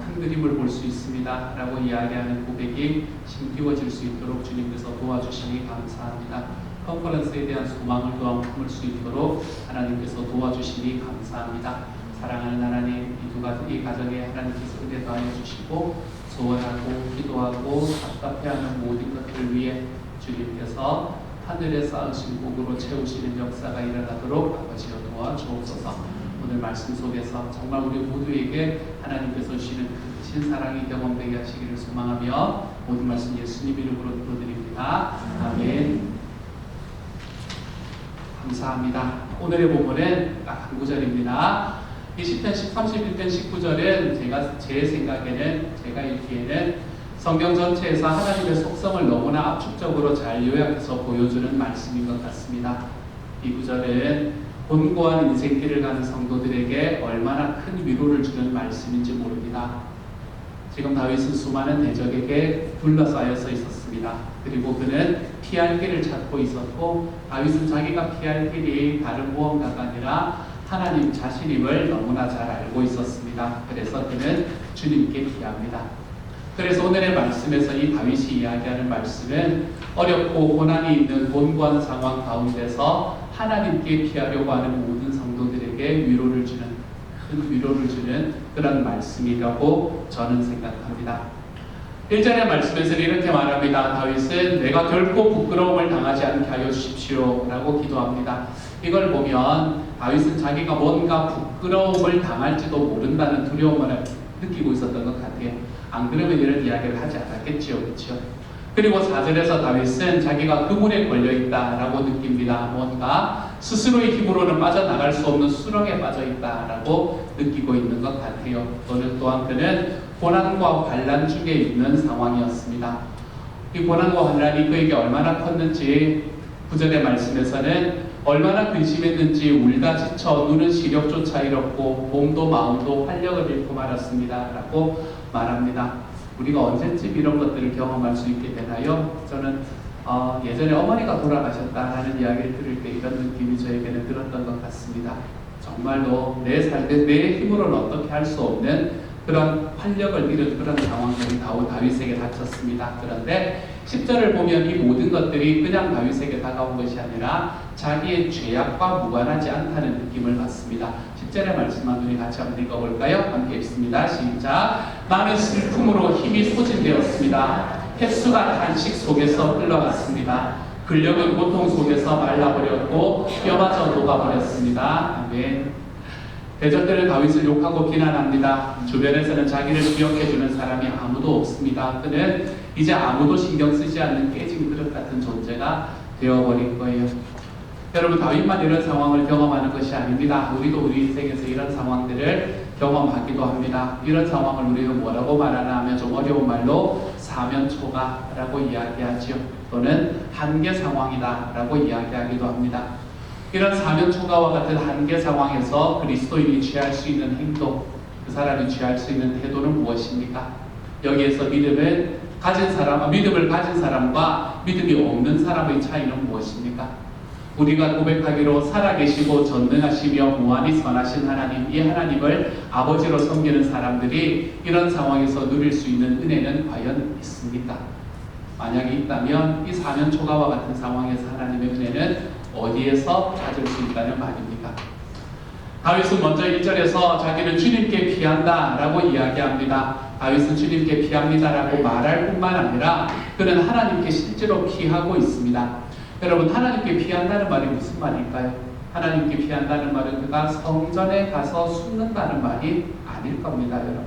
A: 큰 그림을 볼 수 있습니다 라고 이야기하는 고백이 심기워질 수 있도록 주님께서 도와주시니 감사합니다. 컨퍼런스에 대한 소망을 또한 품을 수 있도록 하나님께서 도와주시니 감사합니다. 사랑하는 하나님, 이 가정에 하나님께서 은혜 더하여 주시고 소원하고 기도하고 답답해하는 모든 것들을 위해 주님께서 하늘에 쌓으신 복으로 채우시는 역사가 일어나도록 아버지여 도와주옵소서. 오늘 말씀 속에서 정말 우리 모두에게 하나님께서 주시는 크신 사랑이 경험되게 하시기를 소망하며 모든 말씀 예수님 이름으로 기도드립니다. 아멘. 감사합니다. 오늘의 본문은 딱 한 구절입니다. 이 시편 31편 19절은 제 생각에는 제가 읽기에는 성경 전체에서 하나님의 속성을 너무나 압축적으로 잘 요약해서 보여주는 말씀인 것 같습니다. 이 구절은 곤고한 인생길을 가는 성도들에게 얼마나 큰 위로를 주는 말씀인지 모릅니다. 지금 다윗은 수많은 대적에게 둘러싸여서 있었습니다. 그리고 그는 피할 길을 찾고 있었고 다윗은 자기가 피할 길이 다른 무언가가 아니라 하나님 자신임을 너무나 잘 알고 있었습니다. 그래서 그는 주님께 피합니다. 그래서 오늘의 말씀에서 이 다윗이 이야기하는 말씀은 어렵고 고난이 있는 곤고한 상황 가운데서 하나님께 피하려고 하는 모든 성도들에게 위로를 주는, 큰 위로를 주는 그런 말씀이라고 저는 생각합니다. 1절의 말씀에서는 이렇게 말합니다. 다윗은 내가 결코 부끄러움을 당하지 않게 하여 주십시오 라고 기도합니다. 이걸 보면 다윗은 자기가 뭔가 부끄러움을 당할지도 모른다는 두려움을 느끼고 있었던 것 같아요. 안 그러면 이런 이야기를 하지 않았겠지요. 그렇죠? 그리고 4절에서 다윗은 자기가 그물에 걸려있다라고 느낍니다. 뭔가 스스로의 힘으로는 빠져나갈 수 없는 수렁에 빠져있다라고 느끼고 있는 것 같아요. 또한 그는 고난과 환난 중에 있는 상황이었습니다. 이 고난과 환난이 그에게 얼마나 컸는지 9절의 말씀에서는 얼마나 근심했는지 울다 지쳐 눈은 시력조차 잃었고 몸도 마음도 활력을 잃고 말았습니다 라고 말합니다. 우리가 언제쯤 이런 것들을 경험할 수 있게 되나요? 저는 예전에 어머니가 돌아가셨다라는 이야기를 들을 때 이런 느낌이 저에게는 들었던 것 같습니다. 정말로 내 힘으로는 어떻게 할 수 없는 그런 활력을 잃은 그런 상황들이 다윗에게 닥쳤습니다. 그런데 10절을 보면 이 모든 것들이 그냥 다윗에게 다가온 것이 아니라 자기의 죄악과 무관하지 않다는 느낌을 받습니다. 10절의 말씀만 우리 같이 한번 읽어볼까요? 함께 읽습니다. 시작. 나는 슬픔으로 힘이 소진되었습니다. 햇수가 탄식 속에서 흘러갔습니다. 근력은 고통 속에서 말라버렸고 뼈마저 녹아버렸습니다. 아멘. 대적들은 다윗을 욕하고 비난합니다. 주변에서는 자기를 기억해주는 사람이 아무도 없습니다. 그는 이제 아무도 신경 쓰지 않는 깨진 그릇 같은 존재가 되어버린 거예요. 여러분, 다윗만 이런 상황을 경험하는 것이 아닙니다. 우리도 우리 인생에서 이런 상황들을 경험하기도 합니다. 이런 상황을 우리가 뭐라고 말하나 하면 좀 어려운 말로 사면초가라고 이야기하지요. 또는 한계 상황이다라고 이야기하기도 합니다. 이런 사면초가와 같은 한계 상황에서 그리스도인이 취할 수 있는 행동, 그 사람이 취할 수 있는 태도는 무엇입니까? 여기에서 믿음을 가진 사람과 믿음이 없는 사람의 차이는 무엇입니까? 우리가 고백하기로 살아계시고 전능하시며 무한히 선하신 하나님, 이 하나님을 아버지로 섬기는 사람들이 이런 상황에서 누릴 수 있는 은혜는 과연 있습니까? 만약에 있다면 이 사면초가와 같은 상황에서 하나님의 은혜는 어디에서 찾을 수 있다는 말입니까? 다윗은 먼저 1절에서 자기는 주님께 피한다 라고 이야기합니다. 다윗은 주님께 피합니다 라고 말할 뿐만 아니라 그는 하나님께 실제로 피하고 있습니다. 여러분, 하나님께 피한다는 말이 무슨 말일까요? 하나님께 피한다는 말은 그가 성전에 가서 숨는다는 말이 아닐 겁니다. 여러분,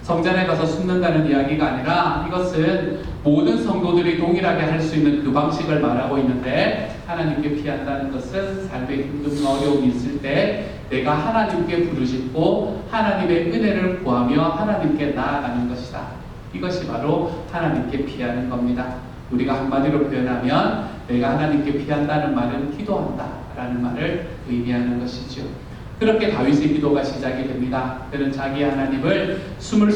A: 성전에 가서 숨는다는 이야기가 아니라 이것은 모든 성도들이 동일하게 할 수 있는 그 방식을 말하고 있는데, 하나님께 피한다는 것은 삶에 힘든 어려움이 있을 때 내가 하나님께 부르짖고 하나님의 은혜를 구하며 하나님께 나아가는 것이다. 이것이 바로 하나님께 피하는 겁니다. 우리가 한마디로 표현하면 내가 하나님께 피한다는 말은 기도한다 라는 말을 의미하는 것이죠. 그렇게 다윗의 기도가 시작이 됩니다. 그는 자기 하나님을 숨을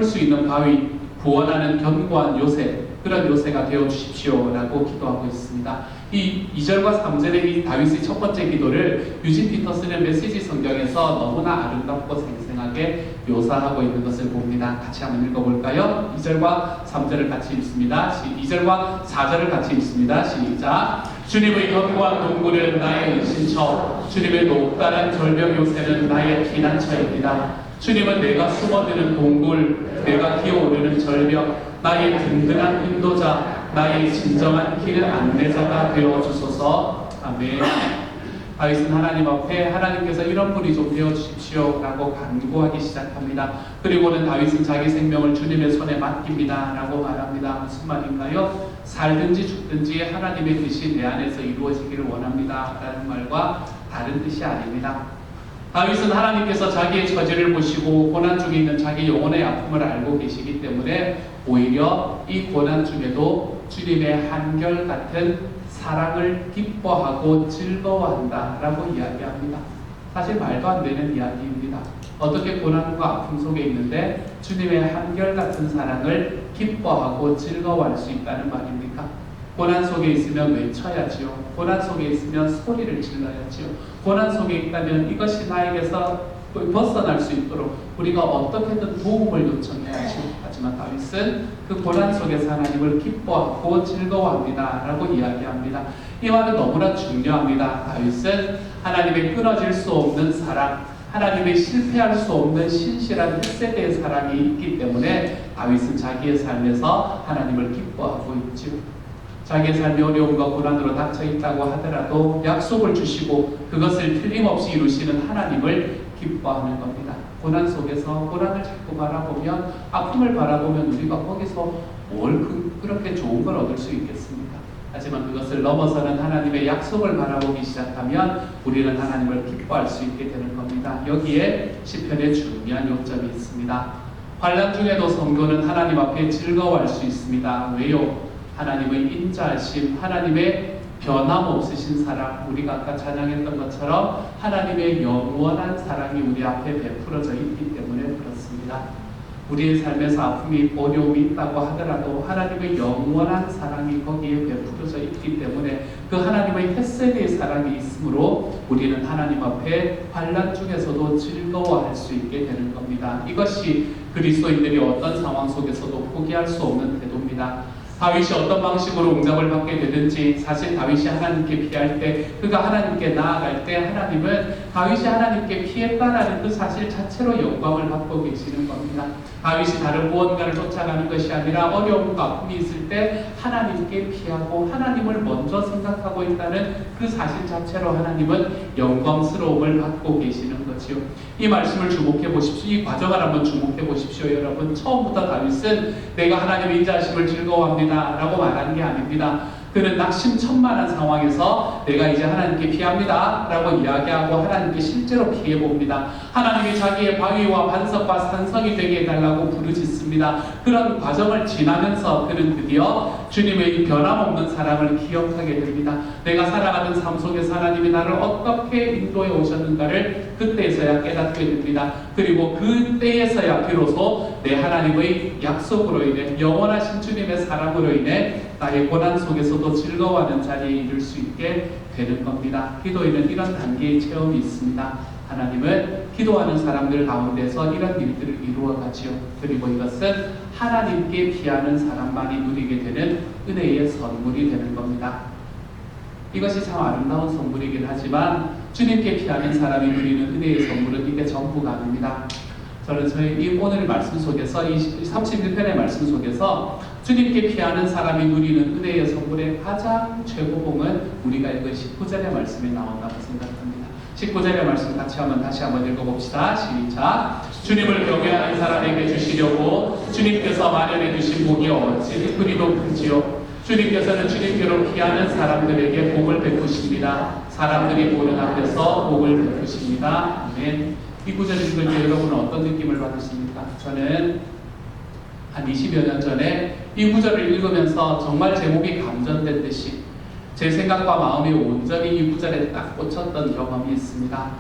A: 수 있는 바위, 구원하는 견고한 요새, 그런 요새가 되어 주십시오 라고 기도하고 있습니다. 이 2절과 3절의 이 다윗의 첫 번째 기도를 유진 피터슨의 메시지 성경에서 너무나 아름답고 생생하게 묘사하고 있는 것을 봅니다. 같이 한번 읽어볼까요? 2절과 3절을 같이 읽습니다. 2절과 4절을 같이 읽습니다. 시작. 주님의 견고한 동굴은 나의 은신처, 주님의 높다란 절벽 요새는 나의 피난처입니다. 주님은 내가 숨어드는 동굴, 내가 기어오르는 절벽, 나의 든든한 인도자, 나의 진정한 길 안내자가 되어주소서. 아멘. 다윗은 하나님 앞에 하나님께서 이런 분이 좀 되어주십시오 라고 간구하기 시작합니다. 그리고는 다윗은 자기 생명을 주님의 손에 맡깁니다 라고 말합니다. 무슨 말인가요? 살든지 죽든지 하나님의 뜻이 내 안에서 이루어지기를 원합니다 라는 말과 다른 뜻이 아닙니다. 다윗은 하나님께서 자기의 처지를 보시고 고난 중에 있는 자기 영혼의 아픔을 알고 계시기 때문에 오히려 이 고난 중에도 주님의 한결같은 사랑을 기뻐하고 즐거워한다 라고 이야기합니다. 사실 말도 안 되는 이야기입니다. 어떻게 고난과 아픔 속에 있는데 주님의 한결같은 사랑을 기뻐하고 즐거워할 수 있다는 말입니까? 고난 속에 있으면 외쳐야지요. 고난 속에 있으면 소리를 질러야지요. 고난 속에 있다면 이것이 나에게서 벗어날 수 있도록 우리가 어떻게든 도움을 요청해야죠. 하지만 다윗은 그 고난 속에서 하나님을 기뻐하고 즐거워합니다 라고 이야기합니다. 이 말은 너무나 중요합니다. 다윗은 하나님의 끊어질 수 없는 사랑, 하나님의 실패할 수 없는 신실한 햇세대의 사랑이 있기 때문에 다윗은 자기의 삶에서 하나님을 기뻐하고 있죠. 자기의 삶이 어려움과 고난으로 닥쳐 있다고 하더라도 약속을 주시고 그것을 틀림없이 이루시는 하나님을 기뻐하는 겁니다. 고난 속에서 고난을 자꾸 바라보면, 아픔을 바라보면 우리가 거기서 뭘 그렇게 좋은 걸 얻을 수 있겠습니까? 하지만 그것을 넘어서는 하나님의 약속을 바라보기 시작하면 우리는 하나님을 기뻐할 수 있게 되는 겁니다. 여기에 시편의 중요한 요점이 있습니다. 환난 중에도 성도는 하나님 앞에 즐거워할 수 있습니다. 왜요? 하나님의 인자하심, 하나님의 변함없으신 사랑, 우리가 아까 찬양했던 것처럼 하나님의 영원한 사랑이 우리 앞에 베풀어져 있기 때문에 그렇습니다. 우리의 삶에서 아픔이 어려움이 있다고 하더라도 하나님의 영원한 사랑이 거기에 베풀어져 있기 때문에 그 하나님의 햇세대의 사랑이 있으므로 우리는 하나님 앞에 환난 중에서도 즐거워할 수 있게 되는 겁니다. 이것이 그리스도인들이 어떤 상황 속에서도 포기할 수 없는 태도입니다. 다윗이 어떤 방식으로 응답을 받게 되든지, 사실 다윗이 하나님께 피할 때, 그가 하나님께 나아갈 때 하나님은 다윗이 하나님께 피했다라는 그 사실 자체로 영광을 받고 계시는 겁니다. 다윗이 다른 무언가를 쫓아가는 것이 아니라 어려움과 아픔이 있을 때 하나님께 피하고 하나님을 먼저 생각하고 있다는 그 사실 자체로 하나님은 영광스러움을 받고 계시는 거지요. 이 말씀을 주목해 보십시오. 이 과정을 한번 주목해 보십시오. 여러분, 처음부터 다윗은 내가 하나님의 인자하심을 즐거워합니다 라고 말하는 게 아닙니다. 그는 낙심천만한 상황에서 내가 이제 하나님께 피합니다 라고 이야기하고 하나님께 실제로 피해봅니다. 하나님이 자기의 방위와 반석과 산성이 되게 해달라고 부르짖습니다. 그런 과정을 지나면서 그는 드디어 주님의 변함없는 사랑을 기억하게 됩니다. 내가 살아가는 삶 속에서 하나님이 나를 어떻게 인도해 오셨는가를 그때에서야 깨닫게 됩니다. 그리고 그때에서야 비로소 내 하나님의 약속으로 인해, 영원하신 주님의 사랑으로 인해 나의 고난 속에서도 즐거워하는 자리에 이를 수 있게 되는 겁니다. 기도에는 이런 단계의 체험이 있습니다. 하나님은 기도하는 사람들 가운데서 이런 일들을 이루어 가지요. 그리고 이것은 하나님께 피하는 사람만이 누리게 되는 은혜의 선물이 되는 겁니다. 이것이 참 아름다운 선물이긴 하지만 주님께 피하는 사람이 누리는 은혜의 선물은 이게 전부가 아닙니다. 저는 이 오늘 말씀 속에서, 이 31편의 말씀 속에서 주님께 피하는 사람이 누리는 은혜의 선물의 가장 최고봉은 우리가 읽은 19절의 말씀에 나온다고 생각합니다. 19절의 말씀 다시 한번 읽어봅시다. 시작. 주님을 경외하는 사람에게 주시려고 주님께서 마련해 주신 복이 어찌 그리도 큰지요. 주님께서는 주님께로 피하는 사람들에게 복을 베푸십니다. 사람들이 보는 앞에서 복을 베푸십니다. 아멘. 이 구절을 읽을 때 여러분은 어떤 느낌을 받으십니까? 저는 한 20여 년 전에 이 구절을 읽으면서 정말 제목이 감전된 듯이 제 생각과 마음이 온전히 이 구절에 딱 꽂혔던 경험이 있습니다.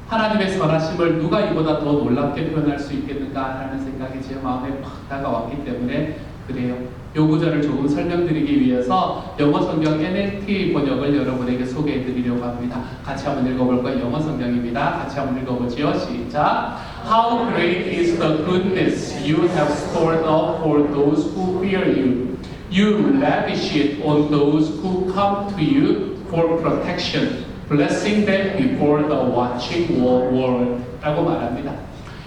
A: 하나님의 선하심을 누가 이보다 더 놀랍게 표현할 수 있겠는가라는 생각이 제 마음에 팍 다가왔기 때문에 그래요. 이 구절을 조금 설명드리기 위해서 영어 성경 NLT 번역을 여러분에게 소개해드리려고 합니다. 같이 한번 읽어볼까요? 영어 성경입니다. 같이 한번 읽어보지요. 시작. How great is the goodness you have stored up for those who fear you. You lavish it on those who come to you for protection, blessing them before the watching world. 라고 말합니다.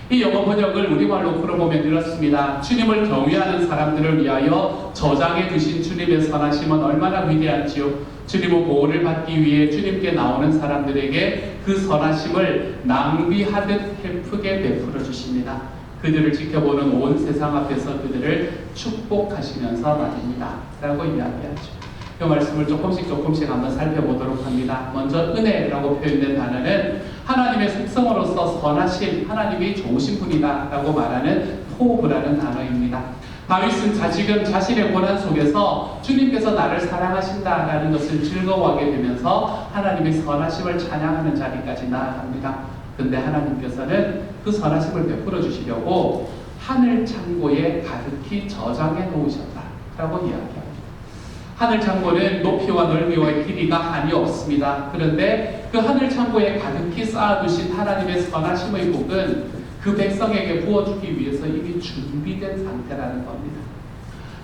A: 이 영어 번역을 우리말로 풀어보면 이렇습니다. 주님을 경외하는 사람들을 위하여 저장해 두신 주님의 선하심은 얼마나 위대한지요. 주님의 보호를 받기 위해 주님께 나오는 사람들에게 그 선하심을 낭비하듯 헤프게 베풀어 주십니다. 그들을 지켜보는 온 세상 앞에서 그들을 축복하시면서 말입니다. 라고 이야기하죠. 이 말씀을 조금씩 한번 살펴보도록 합니다. 먼저 은혜라고 표현된 단어는 하나님의 속성으로서 선하신, 하나님이 좋으신 분이다 라고 말하는 토브라는 단어입니다. 다윗은 지금 자신의 고난 속에서 주님께서 나를 사랑하신다라는 것을 즐거워하게 되면서 하나님의 선하심을 찬양하는 자리까지 나아갑니다. 근데 하나님께서는 그 선하심을 베풀어 주시려고 하늘 창고에 가득히 저장해 놓으셨다라고 이야기합니다. 하늘 창고는 높이와 넓이와 길이가 한이 없습니다. 그런데 그 하늘 창고에 가득히 쌓아두신 하나님의 선하심의 복은 그 백성에게 부어주기 위해서 이미 준비된 상태라는 겁니다.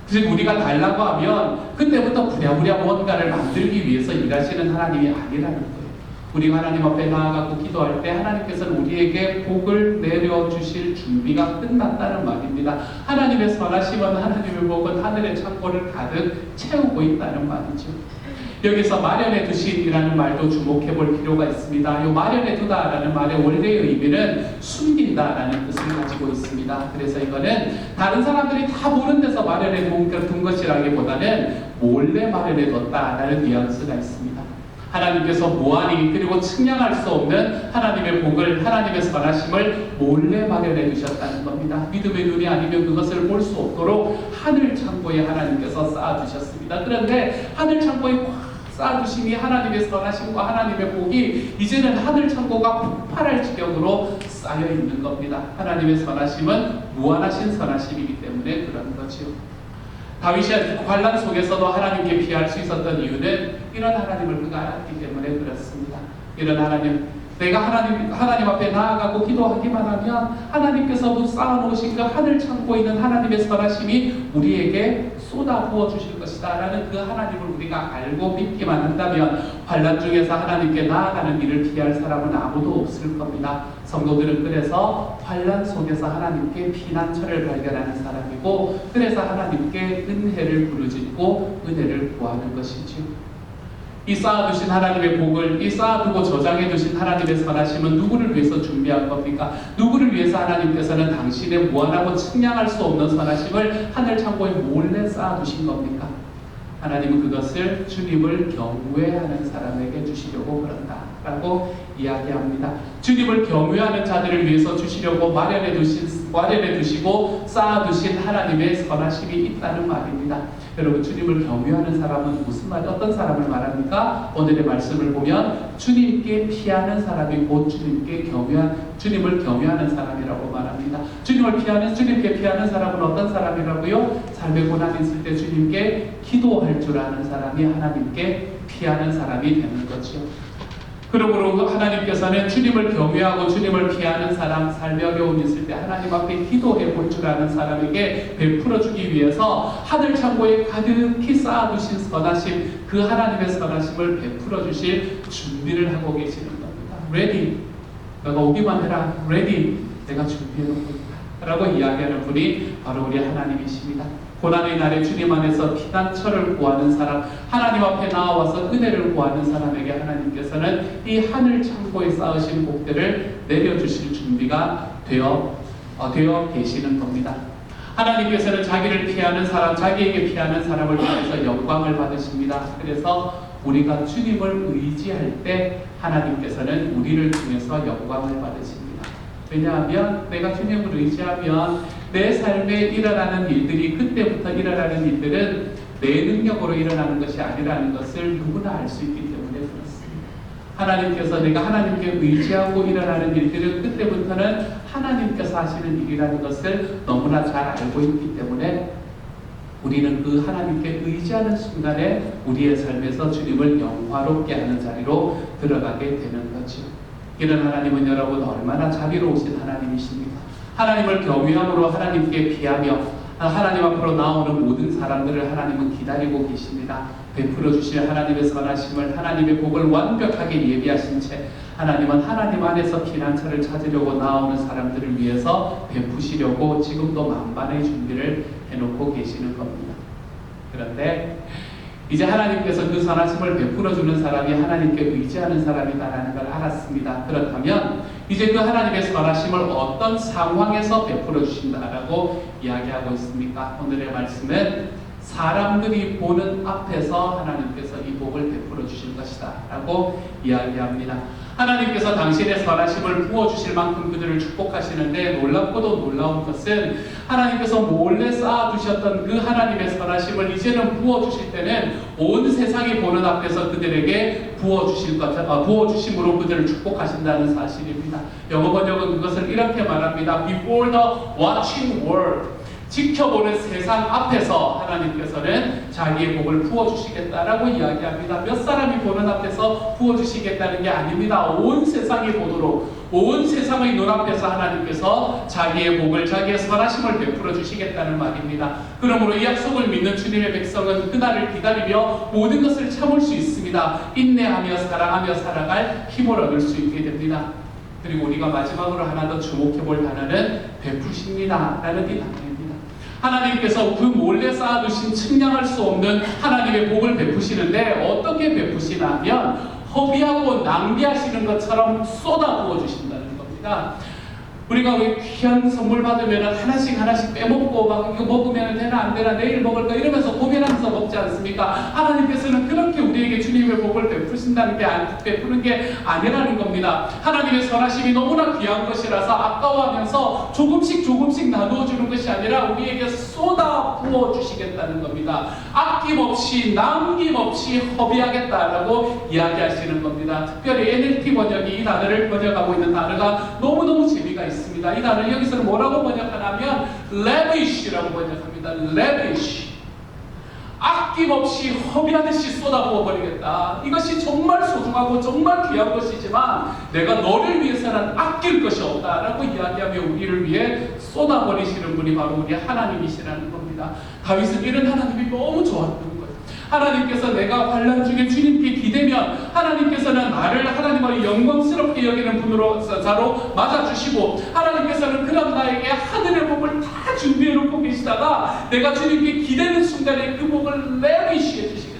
A: 즉 우리가 달라고 하면 그때부터 부랴부랴 뭔가를 만들기 위해서 일하시는 하나님이 아니라는 거예요. 우리가 하나님 앞에 나아가고 기도할 때 하나님께서는 우리에게 복을 내려주실 준비가 끝났다는 말입니다. 하나님의 선하심은, 하나님의 복은 하늘의 창고를 가득 채우고 있다는 말이죠. 여기서 마련해 두신이라는 말도 주목해 볼 필요가 있습니다. 이 마련해 두다라는 말의 원래의 의미는 숨긴다라는 뜻을 가지고 있습니다. 그래서 이거는 다른 사람들이 다 보는 데서 마련해 둔 것이라기보다는 몰래 마련해 뒀다라는 뉘앙스가 있습니다. 하나님께서 무한히 그리고 측량할 수 없는 하나님의 복을, 하나님의 선하심을 몰래 마련해 두셨다는 겁니다. 믿음의 눈이 아니면 그것을 볼 수 없도록 하늘 창고에 하나님께서 쌓아두셨습니다. 그런데 하늘 창고에 꽉 쌓아두심이 하나님의 선하심과 하나님의 복이 이제는 하늘 창고가 폭발할 지경으로 쌓여 있는 겁니다. 하나님의 선하심은 무한하신 선하심이기 때문에 그런 거죠. 다윗이 환난 속에서도 하나님께 피할 수 있었던 이유는 이런 하나님을 그가 알았기 때문에 그렇습니다. 이런 하나님, 내가 하나님 앞에 나아가고 기도하기만 하면 하나님께서도 쌓아놓으신 그 하늘 창고에 있는 하나님의 선하심이 우리에게 쏟아 부어 주실 것이다 라는 그 하나님을 우리가 알고 믿기만 한다면 환난 중에서 하나님께 나아가는 일을 피할 사람은 아무도 없을 겁니다. 성도들은 그래서 환난 속에서 하나님께 피난처를 발견하는 사람이고, 그래서 하나님께 은혜를 부르짖고 은혜를 구하는 것이죠. 이 쌓아두신 하나님의 복을, 이 쌓아두고 저장해두신 하나님의 선하심은 누구를 위해서 준비한 겁니까? 누구를 위해서 하나님께서는 당신의 무한하고 측량할 수 없는 선하심을 하늘 창고에 몰래 쌓아두신 겁니까? 하나님은 그것을 주님을 경외하는 사람에게 주시려고 그런다라고 이야기합니다. 주님을 경외하는 자들을 위해서 주시려고 마련해 두시고 쌓아두신 하나님의 선하심이 있다는 말입니다. 여러분, 주님을 경외하는 사람은 어떤 사람을 말합니까? 오늘의 말씀을 보면 주님께 피하는 사람이 곧 주님을 경외하는 사람이라고 말합니다. 주님께 피하는 사람은 어떤 사람이라고요? 삶의 고난이 있을 때 주님께 기도할 줄 아는 사람이 하나님께 피하는 사람이 되는 거죠. 그러므로 하나님께서는 주님을 경외하고 주님을 피하는 사람, 삶의 어려움이 있을 때 하나님 앞에 기도해 볼 줄 아는 사람에게 베풀어 주기 위해서 하늘 창고에 가득히 쌓아두신 선하심, 그 하나님의 선하심을 베풀어 주실 준비를 하고 계시는 겁니다. Ready, 너가 오기만 해라. Ready, 내가 준비해 놓고 있다 라고 이야기하는 분이 바로 우리 하나님이십니다. 고난의 날에 주님 안에서 피난처를 구하는 사람, 하나님 앞에 나와서 은혜를 구하는 사람에게 하나님께서는 이 하늘 창고에 쌓으신 복들을 내려주실 준비가 되어 계시는 겁니다. 하나님께서는 자기에게 피하는 사람을 통해서 영광을 받으십니다. 그래서 우리가 주님을 의지할 때 하나님께서는 우리를 통해서 영광을 받으십니다. 왜냐하면 내가 주님을 의지하면 내 삶에 일어나는 일들이, 그때부터 일어나는 일들은 내 능력으로 일어나는 것이 아니라는 것을 누구나 알 수 있기 때문에 그렇습니다. 하나님께서 내가 하나님께 의지하고 일어나는 일들은 그때부터는 하나님께서 하시는 일이라는 것을 너무나 잘 알고 있기 때문에 우리는 그 하나님께 의지하는 순간에 우리의 삶에서 주님을 영화롭게 하는 자리로 들어가게 되는 거죠. 이런 하나님은 여러분 얼마나 자비로우신 하나님이십니까? 하나님을 경외함으로 하나님께 피하며 하나님 앞으로 나오는 모든 사람들을 하나님은 기다리고 계십니다. 베풀어 주실 하나님의 선하심을, 하나님의 복을 완벽하게 예비하신 채 하나님은 하나님 안에서 피난처를 찾으려고 나오는 사람들을 위해서 베푸시려고 지금도 만반의 준비를 해놓고 계시는 겁니다. 그런데 이제 하나님께서 그 선하심을 베풀어 주는 사람이 하나님께 의지하는 사람이다라는 걸 알았습니다. 그렇다면 이제 그 하나님의 선하심을 어떤 상황에서 베풀어 주신다라고 이야기하고 있습니까? 오늘의 말씀은 사람들이 보는 앞에서 하나님께서 이 복을 베풀어 주실 것이다 라고 이야기합니다. 하나님께서 당신의 선하심을 부어주실 만큼 그들을 축복하시는데, 놀랍고도 놀라운 것은 하나님께서 몰래 쌓아두셨던 그 하나님의 선하심을 이제는 부어주실 때는 온 세상이 보는 앞에서 그들에게 부어주심으로 그들을 축복하신다는 사실입니다. 영어 번역은 그것을 이렇게 말합니다. Before the watching world, 지켜보는 세상 앞에서 하나님께서는 자기의 복을 부어주시겠다라고 이야기합니다. 몇 사람이 보는 앞에서 부어주시겠다는 게 아닙니다. 온 세상이 보도록, 온 세상의 눈앞에서 하나님께서 자기의 복을, 자기의 선하심을 베풀어 주시겠다는 말입니다. 그러므로 이 약속을 믿는 주님의 백성은 그날을 기다리며 모든 것을 참을 수 있습니다. 인내하며 사랑하며 살아갈 힘을 얻을 수 있게 됩니다. 그리고 우리가 마지막으로 하나 더 주목해 볼 단어는 베푸십니다 라는 이 단어입니다. 하나님께서 그 몰래 쌓아두신 측량할 수 없는 하나님의 복을 베푸시는데 어떻게 베푸시냐면 허비하고 낭비하시는 것처럼 쏟아 부어 주신다는 겁니다. 우리가 왜 귀한 선물 받으면 하나씩 빼먹고 막 이거 먹으면 되나 안 되나 내일 먹을까 이러면서 고민하면서 먹지 않습니까? 하나님께서는 그렇게 우리에게 주님의 복을 베푸신다는 게 베푸는 게 아니라는 겁니다. 하나님의 선하심이 너무나 귀한 것이라서 아까워하면서 조금씩 나누어 주는 것이 아니라 우리에게 쏟아 부어 주시겠다는 겁니다. 아낌없이 남김없이 허비하겠다라고 이야기하시는 겁니다. 특별히 NLT 번역이 이 단어를 번역하고 있는 단어가 너무너무 재미가 있습니다. 이 단어를 여기서는 뭐라고 번역하냐면 lavish라고 번역합니다. lavish. 아낌없이 허비하듯이 쏟아부어 버리겠다. 이것이 정말 소중하고 정말 귀한 것이지만 내가 너를 위해서는 아낄 것이 없다라고 이야기하며 우리를 위해 쏟아버리시는 분이 바로 우리 하나님이시라는 겁니다. 다윗은 이런 하나님이 너무 좋았던 거예요. 하나님께서 내가 환난 중에 주님께 기대면 하나님께서는 나를 하나님의 영광스럽게 여기는 분으로 자로 맞아주시고 하나님께서는 그런 나에게 하늘의 복을 다 준비해 놓고 계시다가 내가 주님께 기대는 순간에 그 복을 레비시해 주시겠다.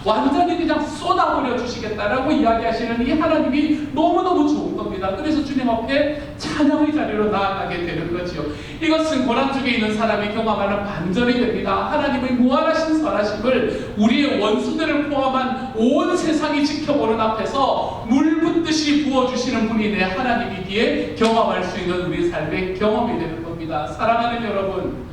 A: 완전히 그냥 쏟아버려 주시겠다라고 이야기하시는 이 하나님이 너무너무 좋은 겁니다. 그래서 주님 앞에 찬양의 자리로 나아가게 되는 거죠. 이것은 고난 중에 있는 사람이 경험하는 반전이 됩니다. 하나님의 무한하신 선하심을 우리의 원수들을 포함한 온 세상이 지켜보는 앞에서 물 붓듯이 부어주시는 분이 내 하나님이기에 경험할 수 있는 우리 삶의 경험이 되는 겁니다. 사랑하는 여러분,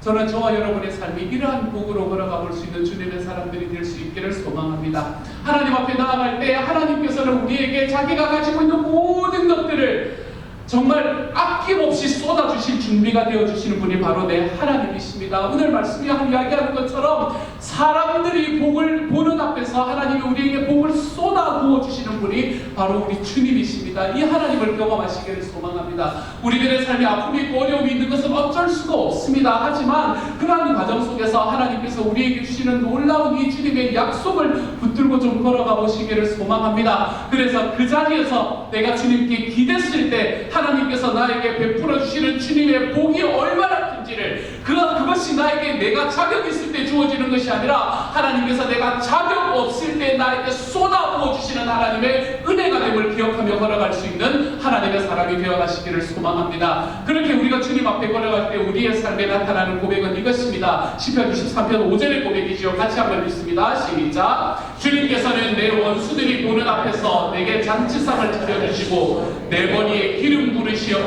A: 저는 저와 여러분의 삶이 이러한 복으로 걸어가 볼 수 있는 주님의 사람들이 될 수 있기를 소망합니다. 하나님 앞에 나아갈 때 하나님께서는 우리에게 자기가 가지고 있는 모든 것들을 정말 아낌없이 쏟아주실 준비가 되어주시는 분이 바로 내 하나님이십니다. 오늘 말씀이 이야기하는 것처럼 사람들이 복을 보는 앞에서 하나님이 우리에게 복을 쏟아 부어주시는 분이 바로 우리 주님이십니다. 이 하나님을 경험하시기를 소망합니다. 우리들의 삶에 아픔이 있고 어려움이 있는 것은 어쩔 수가 없습니다. 하지만 그러한 과정 속에서 하나님께서 우리에게 주시는 놀라운 이 주님의 약속을 붙들고 좀 걸어가 보시기를 소망합니다. 그래서 그 자리에서 내가 주님께 기댔을 때 하나님께서 나에게 베풀어 주시는 주님의 복이 얼마나 큰지를 그것이 나에게 내가 자격 있을 때 주어지는 것이 아니라 하나님께서 내가 자격 없을 때 나에게 쏟아부어 주시는 하나님의 은혜가 됨을 기억하며 걸어갈 수 있는 하나님의 사람이 되어가시기를 소망합니다. 그렇게 우리가 주님 앞에 걸어갈 때 우리의 삶에 나타나는 고백은 이것입니다. 시편 63편 5절의 고백이지요. 같이 한번 읽습니다. 시작. 주님께서는 내 원수들이 보는 앞에서 내게 잔치상을 차려주시고 내 머리에 기름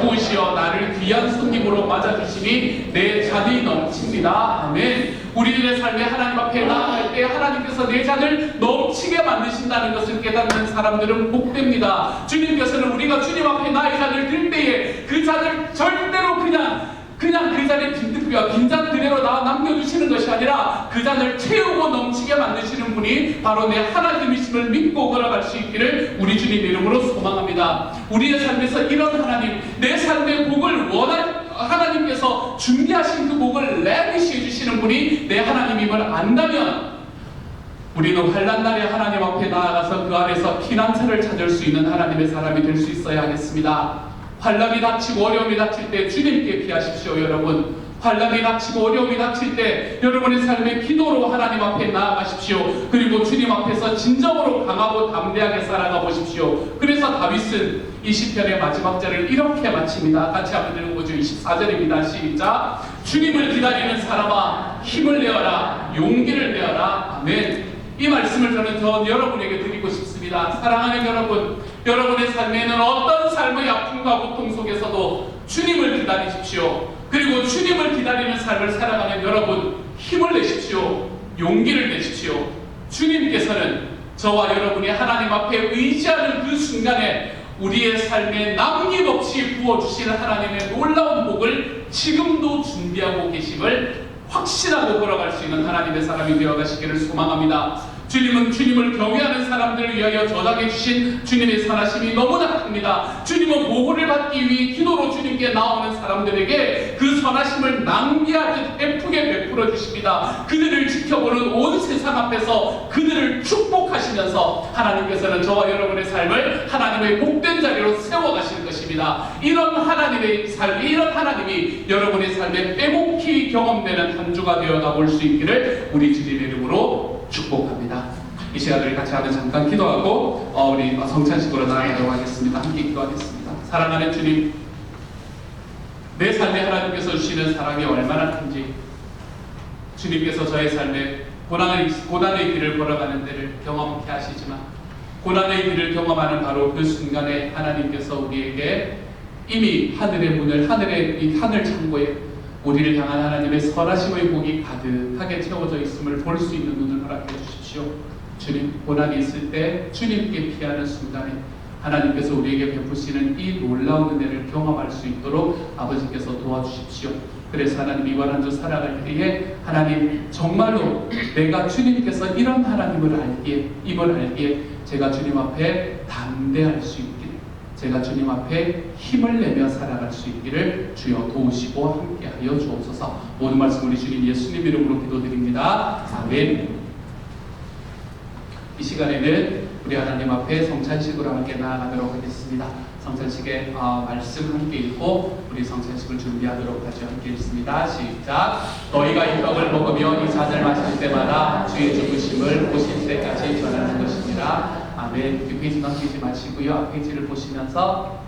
A: 부으시어 나를 귀한 손님으로 맞아주시니 내 잔이 넘칩니다. 아멘. 우리들의 삶에 하나님 앞에 나아갈 때 하나님께서 내 잔을 넘치게 만드신다는 것을 깨닫는 사람들은 복됩니다. 주님께서는 우리가 주님 앞에 나의 잔을 들 때에 그 잔을 절대로 그냥 그 잔에 빈잔 그대로 남겨주시는 것이 아니라 그 잔을 채우고 넘치게 만드시는 분이 바로 내 하나님이심을 믿고 걸어갈 수 있기를 우리 주님 이름으로 소망합니다. 우리의 삶에서 이런 하나님, 내 삶의 복을 하나님께서 준비하신 그 복을 레비시해 주시는 분이 내 하나님임을 안다면 우리는 환난 날에 하나님 앞에 나아가서 그 안에서 피난처를 찾을 수 있는 하나님의 사람이 될 수 있어야 하겠습니다. 환난이 닥치고 어려움이 닥칠 때 주님께 피하십시오. 여러분, 환난이 닥치고 어려움이 닥칠 때 여러분의 삶의 기도로 하나님 앞에 나아가십시오. 그리고 주님 앞에서 진정으로 강하고 담대하게 살아가 보십시오. 그래서 다윗은 이 시편의 마지막 절을 이렇게 마칩니다. 같이 한번 읽어보죠. 24절입니다. 시작. 주님을 기다리는 사람아 힘을 내어라, 용기를 내어라. 아멘. 이 말씀을 저는 여러분에게 드리고 싶습니다. 사랑하는 여러분, 여러분의 삶에는 어떤 삶의 아픔과 고통 속에서도 주님을 기다리십시오. 그리고 주님을 기다리는 삶을 살아가는 여러분, 힘을 내십시오. 용기를 내십시오. 주님께서는 저와 여러분이 하나님 앞에 의지하는 그 순간에 우리의 삶에 남김없이 부어주시는 하나님의 놀라운 복을 지금도 준비하고 계심을 확신하고 걸어갈 수 있는 하나님의 사람이 되어가시기를 소망합니다. 주님은 주님을 경외하는 사람들을 위하여 저장해 주신 주님의 선하심이 너무나 큽니다. 주님은 보호를 받기 위해 기도로 주님께 나오는 사람들에게 그 선하심을 낭비하듯 베푸게 베풀어 주십니다. 그들을 지켜보는 온 세상 앞에서 그들을 축복하시면서 하나님께서는 저와 여러분의 삶을 하나님의 복된 자리로 세워가실 것입니다. 이런 하나님의 삶이, 이런 하나님이 여러분의 삶에 빼곡히 경험되는 한 주가 되어가 볼 수 있기를 우리 주님의 이름으로 축복합니다. 이 시간을 같이 하면 잠깐 기도하고 우리 성찬식으로 나아가도록 하겠습니다. 함께 기도하겠습니다. 사랑하는 주님, 내 삶에 하나님께서 주시는 사랑이 얼마나 큰지, 주님께서 저의 삶에 고난의 길을 걸어가는 데를 경험케 하시지만, 고난의 길을 경험하는 바로 그 순간에 하나님께서 우리에게 이미 하늘의 문을, 이 하늘 창고에 우리를 향한 하나님의 선하심의 복이 가득하게 채워져 있음을 볼 수 있는 눈을 허락해 주십시오. 주님, 고난이 있을 때 주님께 피하는 순간에 하나님께서 우리에게 베푸시는 이 놀라운 은혜를 경험할 수 있도록 아버지께서 도와주십시오. 그래서 하나님, 이번 한 주 살아갈 때에 하나님, 정말로 내가 주님께서 이런 하나님을 알기에, 이걸 알기에 제가 주님 앞에 담대할 수 있기를, 제가 주님 앞에 힘을 내며 살아갈 수 있기를 주여 도우시고 함께하여 주옵소서. 모든 말씀 우리 주님 예수님 이름으로 기도드립니다. 아멘. 이 시간에는 우리 하나님 앞에 성찬식으로 함께 나아가도록 하겠습니다. 성찬식의 말씀 함께 읽고 우리 성찬식을 준비하도록 하죠. 함께 읽습니다. 시작. 너희가 이 떡을 먹으며 이 잔을 마실 때마다 주의 죽으심을 오실 때까지 전하는 것입니다. 아멘. 뒷페이지 넘기지 마시고요. 앞페이지를 보시면서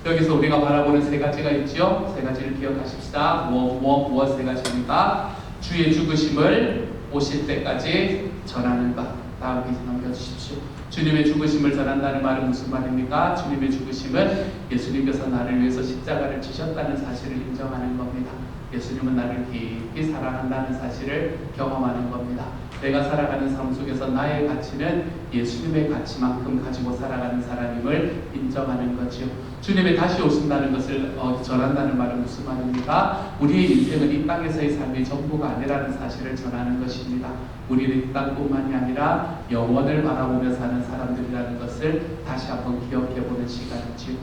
A: 여기서 우리가 바라보는 세 가지가 있죠. 세 가지를 기억하십시다. 무엇 세 가지입니까? 주의 죽으심을 오실 때까지 전하는 것. 다음 페이지 넘겨주십시오. 주님의 죽으심을 전한다는 말은 무슨 말입니까? 주님의 죽으심은 예수님께서 나를 위해서 십자가를 지셨다는 사실을 인정하는 겁니다. 예수님은 나를 깊이 사랑한다는 사실을 경험하는 겁니다. 내가 살아가는 삶 속에서 나의 가치는 예수님의 가치만큼 가지고 살아가는 사람임을 인정하는 거죠. 주님의 다시 오신다는 것을 전한다는 말은 무슨 말입니까? 우리의 인생은 이 땅에서의 삶이 전부가 아니라는 사실을 전하는 것입니다. 우리는 이 땅뿐만이 아니라 영원을 바라보며 사는 사람들이라는 것을 다시 한번 기억해보는 시간이지요.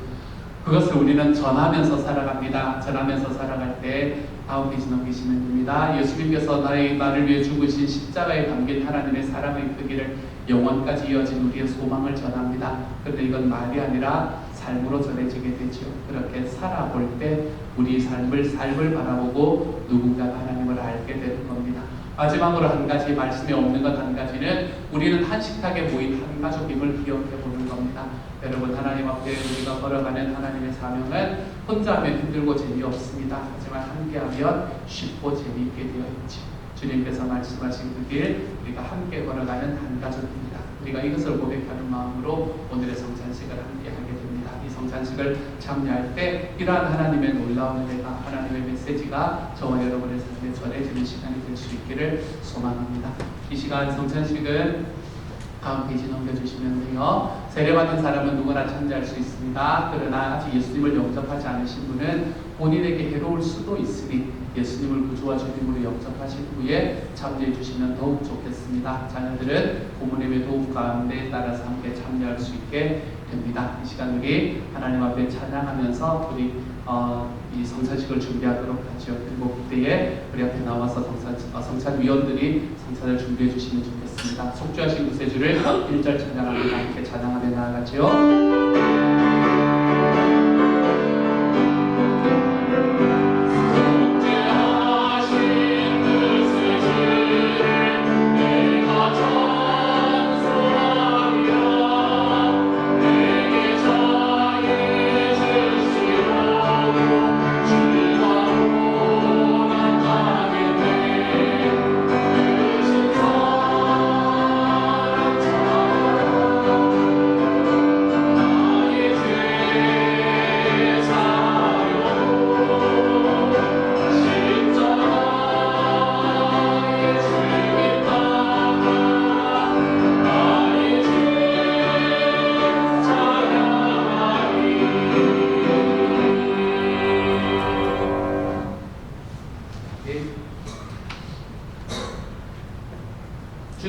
A: 그것을 우리는 전하면서 살아갑니다. 전하면서 살아갈 때 다음 페이지 넘기시면 됩니다. 예수님께서 나를 위해 죽으신 십자가에 담긴 하나님의 사랑의 크기를 영원까지 이어진 우리의 소망을 전합니다. 그런데 이건 말이 아니라 삶으로 전해지게 되죠. 그렇게 살아볼 때 우리 삶을 바라보고 누군가 하나님을 알게 되는 겁니다. 마지막으로 한 가지, 말씀에 없는 것 한 가지는 우리는 한 식탁에 모인 한 가족임을 기억해 보는 겁니다. 여러분, 하나님 앞에 우리가 걸어가는 하나님의 사명은 혼자 하면 힘들고 재미없습니다. 하지만 함께하면 쉽고 재미있게 되어 있죠. 주님께서 말씀하신 그 길, 우리가 함께 걸어가는 한 가족입니다. 우리가 이것을 고백하는 마음으로 오늘의 성찬식을 함께하게 됩니다. 이 성찬식을 참여할 때 이러한 하나님의 놀라운 은혜가, 하나님의 메시지가 저와 여러분의 삶에 전해지는 시간이 될 수 있기를 소망합니다. 이 시간 성찬식은 다음 페이지 넘겨주시면 돼요. 세례받은 사람은 누구나 참여할 수 있습니다. 그러나 아직 예수님을 영접하지 않으신 분은 본인에게 해로울 수도 있으니 예수님을 구주와 주님으로 영접하신 후에 참여해 주시면 더욱 좋겠습니다. 자녀들은 부모님의 도움 가운데 따라서 함께 참여할 수 있게 됩니다. 이 시간 우리 하나님 앞에 찬양하면서 우리 이 성찬식을 준비하도록 하죠. 그리고 그때에 우리 앞에 나와서 성찬위원들이 성찬을 준비해 주시면 좋겠습니다. 속죄하신 구세주를 1절 찬양하며 함께 찬양하며 나아가죠.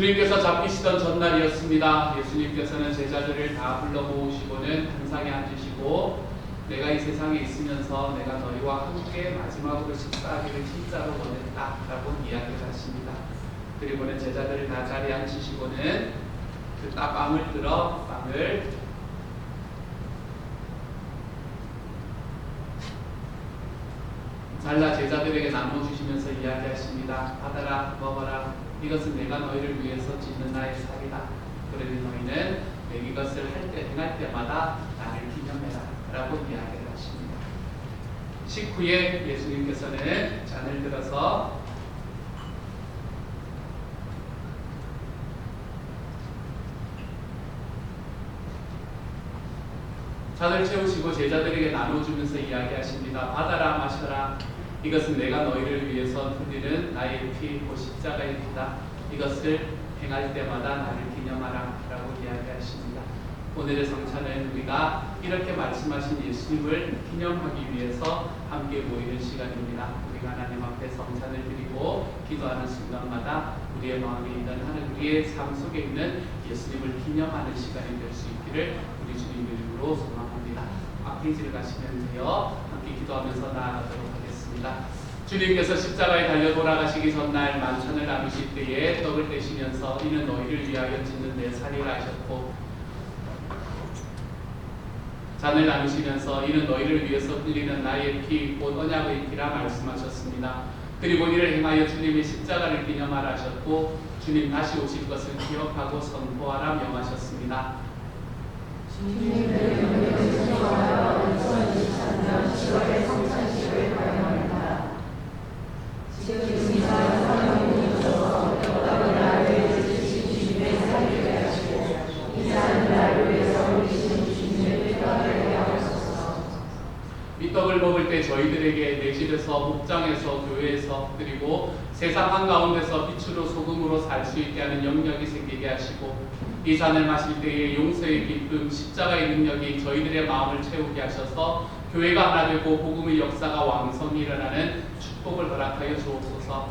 A: 주님께서 잡히시던 전날이었습니다. 예수님께서는 제자들을 다 불러 모으시고는 단상에 앉으시고 내가 이 세상에 있으면서 내가 너희와 함께 마지막으로 식사하기를 진짜로 원했다라고 이야기를 하십니다. 그리고는 제자들을 다 자리에 앉히시고는 그 빵을 들어 빵을 잘라 제자들에게 나눠주시면서 이야기하십니다. 받아라, 먹어라. 이것은 내가 너희를 위해서 찢는 나의 살이다. 그러니 너희는 이것을 행할 때마다 나를 기념해라 라고 이야기를 하십니다. 식후에 예수님께서는 잔을 들어서 잔을 채우시고 제자들에게 나눠주면서 이야기하십니다. 받아라, 마셔라. 이것은 내가 너희를 위해서 흘리는 나의 피, 곧 십자가의 피다. 이것을 행할 때마다 나를 기념하라 라고 이야기하십니다. 오늘의 성찬은 우리가 이렇게 말씀하신 예수님을 기념하기 위해서 함께 모이는 시간입니다. 우리가 하나님 앞에 성찬을 드리고 기도하는 순간마다 우리의 마음에 있는 하는 우리의 삶 속에 있는 예수님을 기념하는 시간이 될 수 있기를 우리 주님 이름으로 소망합니다. 앞페이지를 가시면 돼요. 함께 기도하면서 나아가도록 하겠습니다. 주님께서 십자가에 달려 돌아가시기 전날 만찬을 나누실 때에 떡을 떼시면서 이는 너희를 위하여 찢는 내 살이라 하셨고 잔을 나누시면서 이는 너희를 위해서 흘리는 나의 피, 곧 언약의 피라 말씀하셨습니다. 그리고 이를 행하여 주님의 십자가를 기념하라 하셨고 주님 다시 오실 것을 기억하고 선포하라 명하셨습니다.
B: 주님의 영광을 기억하여 2023년 10월의 성찬식을 발령합니다. 지금 이 사람 성령이 오셔서 너희 나를 지으신 주님의 살게 하시고 이 사람 나를 위해서 올리신 주님의 뼈를 하게 하옵소서.
A: 이 떡을 먹을 때 저희들에게 내 집에서, 목장에서, 교회에서, 그리고 세상 한가운데서 빛으로 소금으로 살 수 있게 하는 영역이 생기게 하시고 이 잔을 마실 때에 용서의 기쁨, 십자가의 능력이 저희들의 마음을 채우게 하셔서 교회가 하나 되고 복음의 역사가 왕성히 일어나는 축복을 허락하여 주옵소서.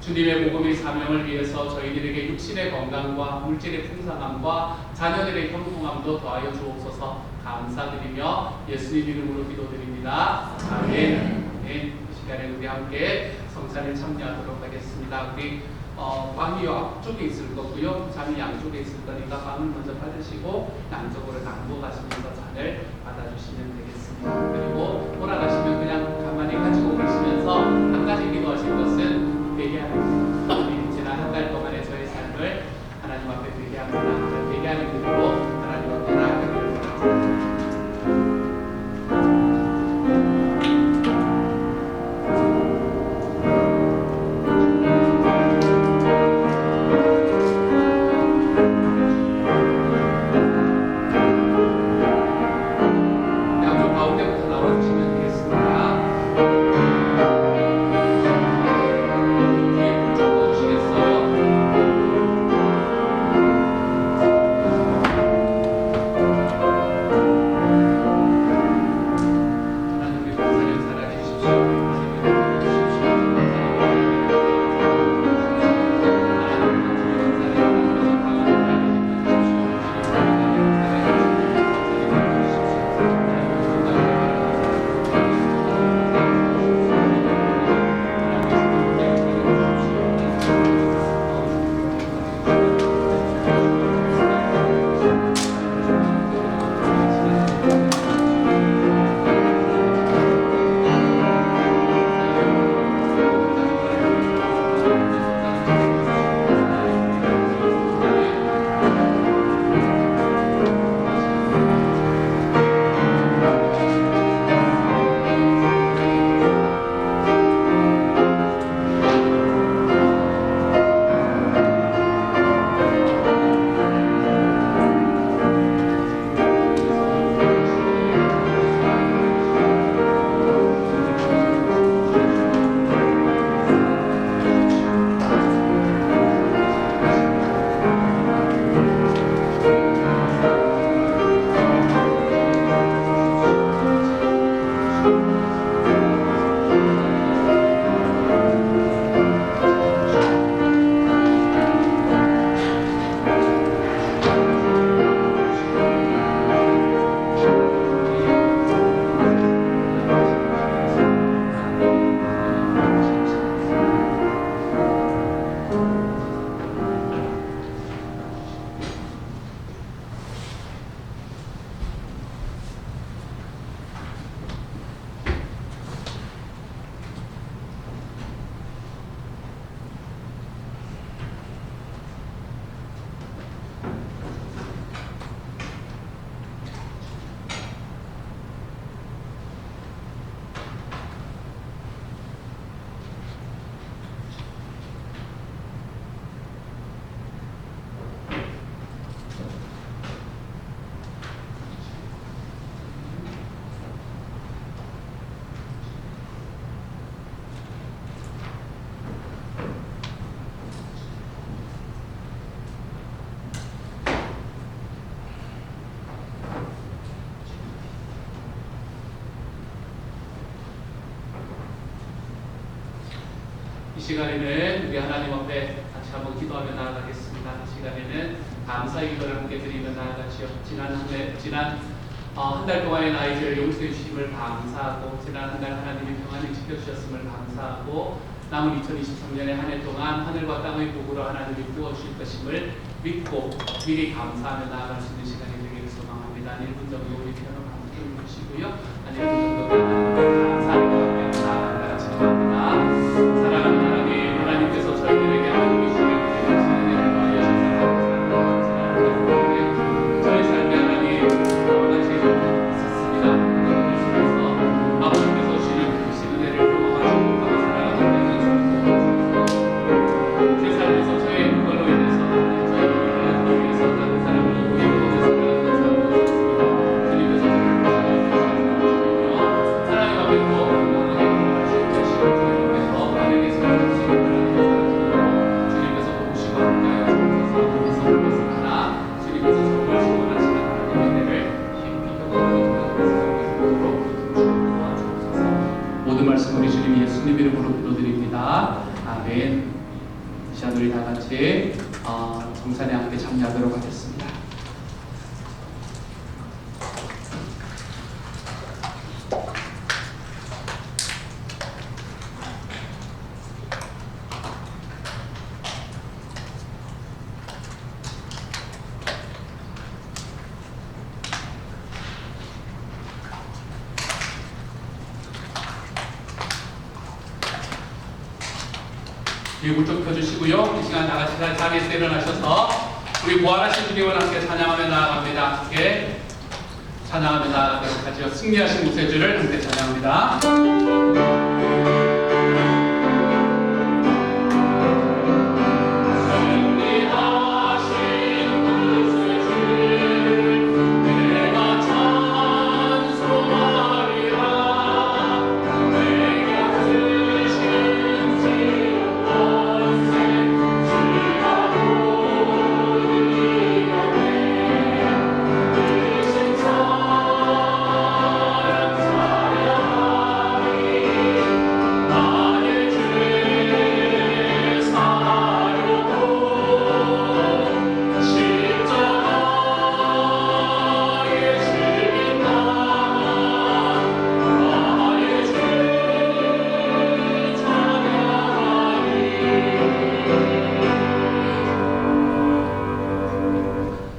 A: 주님의 복음의 사명을 위해서 저희들에게 육신의 건강과 물질의 풍성함과 자녀들의 형통함도 더하여 주옵소서. 감사드리며 예수님 이름으로 기도드립니다. 아멘. 이 시간에 우리 함께 성찬을 참여하도록 하겠습니다. 우리 빵이 앞쪽에 있을 거고요. 잔이 양쪽에 있을 거니까 빵을 먼저 받으시고 양쪽으로 나누어 가시면서 잔을 받아주시면 되겠습니다. 그리고 돌아가시면 그냥 가만히 가지고 계시면서 한 가지 기도하실 것은 회개하는 지난 한 달 동안의 저의 삶을 하나님 앞에 회개합니다. 회개하는 기도로 하나님 앞에 나아가기를 바랍니다. 양쪽 가운데부터 나와주시면 되겠습니다. 시간에는 우리 하나님 앞에 같이 한번 기도하며 나아가겠습니다. 이 시간에는 감사의 기도를 함께 드리며 나아가시오. 한 달 동안의 나이를 용서해 주심을 감사하고, 지난 한 달 하나님이 평안히 지켜주셨음을 감사하고, 남은 2023년의 한 해 동안 하늘과 땅의 복으로 하나님이 부어주실 것임을 믿고 미리 감사하며 나아갈 수 있는 시간이 되기를 소망합니다. 한 1분 정도 우리 편을 감독해 주시고요. 한 1분 정도 감사하며 나아간다 같이 기도합니다. 사랑하는 하나님, 하나님께서 저희들에게 하나님이 주시는 은혜를 더하여주셔서 감사합니다. 저희 삶의 하나님 여러 가지 있었습니다. 그래서 아버지께서 주시는 은혜를 경험하시고 살아가는 제 삶에서 저의 그걸로 인해서 저희 일을 위해서 다른 사람을 위해서 살아가는 사람도 있습니다. 주님께서 저를 하나님 앞에 더 건강하게 구원하실 것이고, 주님께서 바르게 세워줄 수 있는 사람으로 주님께서 도우시고 함께하여 주셔서 하나님께서 하나 주님께서 정말 시원하시는 하나님의 은혜를 깊이 경험하고 도와주옵소서. 모든 말씀 우리 주님 예수님 이름으로 기도드립니다. 아멘. 이 시간 우리 다 같이 정산에 함께 참여하도록 하겠습니다. 귀 좀 펴주시고요. 이 시간 다 같이 자리에서 일어나셔서 우리 부활하신 주님을 함께 찬양하며 나아갑니다. 함께 찬양하며 나아가도록 하죠. 승리하신 구세주를 함께 찬양합니다.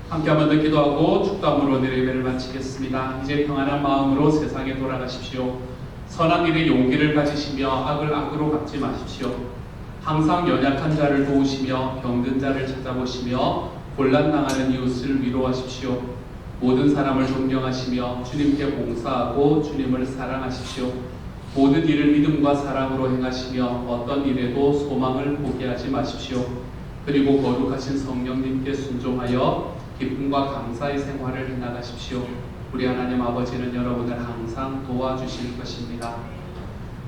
A: 함께 한번 더 기도하고 축도함으로 오늘의 예배를 마치겠습니다. 이제 평안한 마음으로 세상에 돌아가십시오. 선한 일에 용기를 가지시며 악을 악으로 갚지 마십시오. 항상 연약한 자를 도우시며 병든 자를 찾아보시며 곤란당하는 이웃을 위로하십시오. 모든 사람을 존경하시며 주님께 봉사하고 주님을 사랑하십시오. 모든 일을 믿음과 사랑으로 행하시며 어떤 일에도 소망을 포기하지 마십시오. 그리고 거룩하신 성령님께 순종하여 기쁨과 감사의 생활을 해나가십시오. 우리 하나님 아버지는 여러분을 항상 도와주실 것입니다.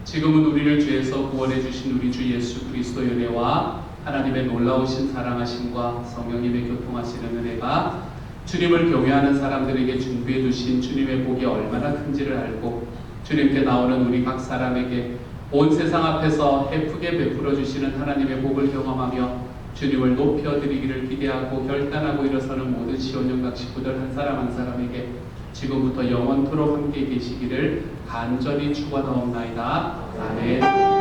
A: 지금은 우리를 죄에서 구원해 주신 우리 주 예수 그리스도의 은혜와 하나님의 놀라우신 사랑하심과 성령님의 교통하시는 은혜가 주님을 경외하는 사람들에게 준비해 두신 주님의 복이 얼마나 큰지를 알고 주님께 나오는 우리 각 사람에게 온 세상 앞에서 헤프게 베풀어 주시는 하나님의 복을 경험하며 주님을 높여드리기를 기대하고 결단하고 일어서는 모든 시온영각 식구들 한 사람 한 사람에게 지금부터 영원토록 함께 계시기를 간절히 축원하옵나이다. 아멘.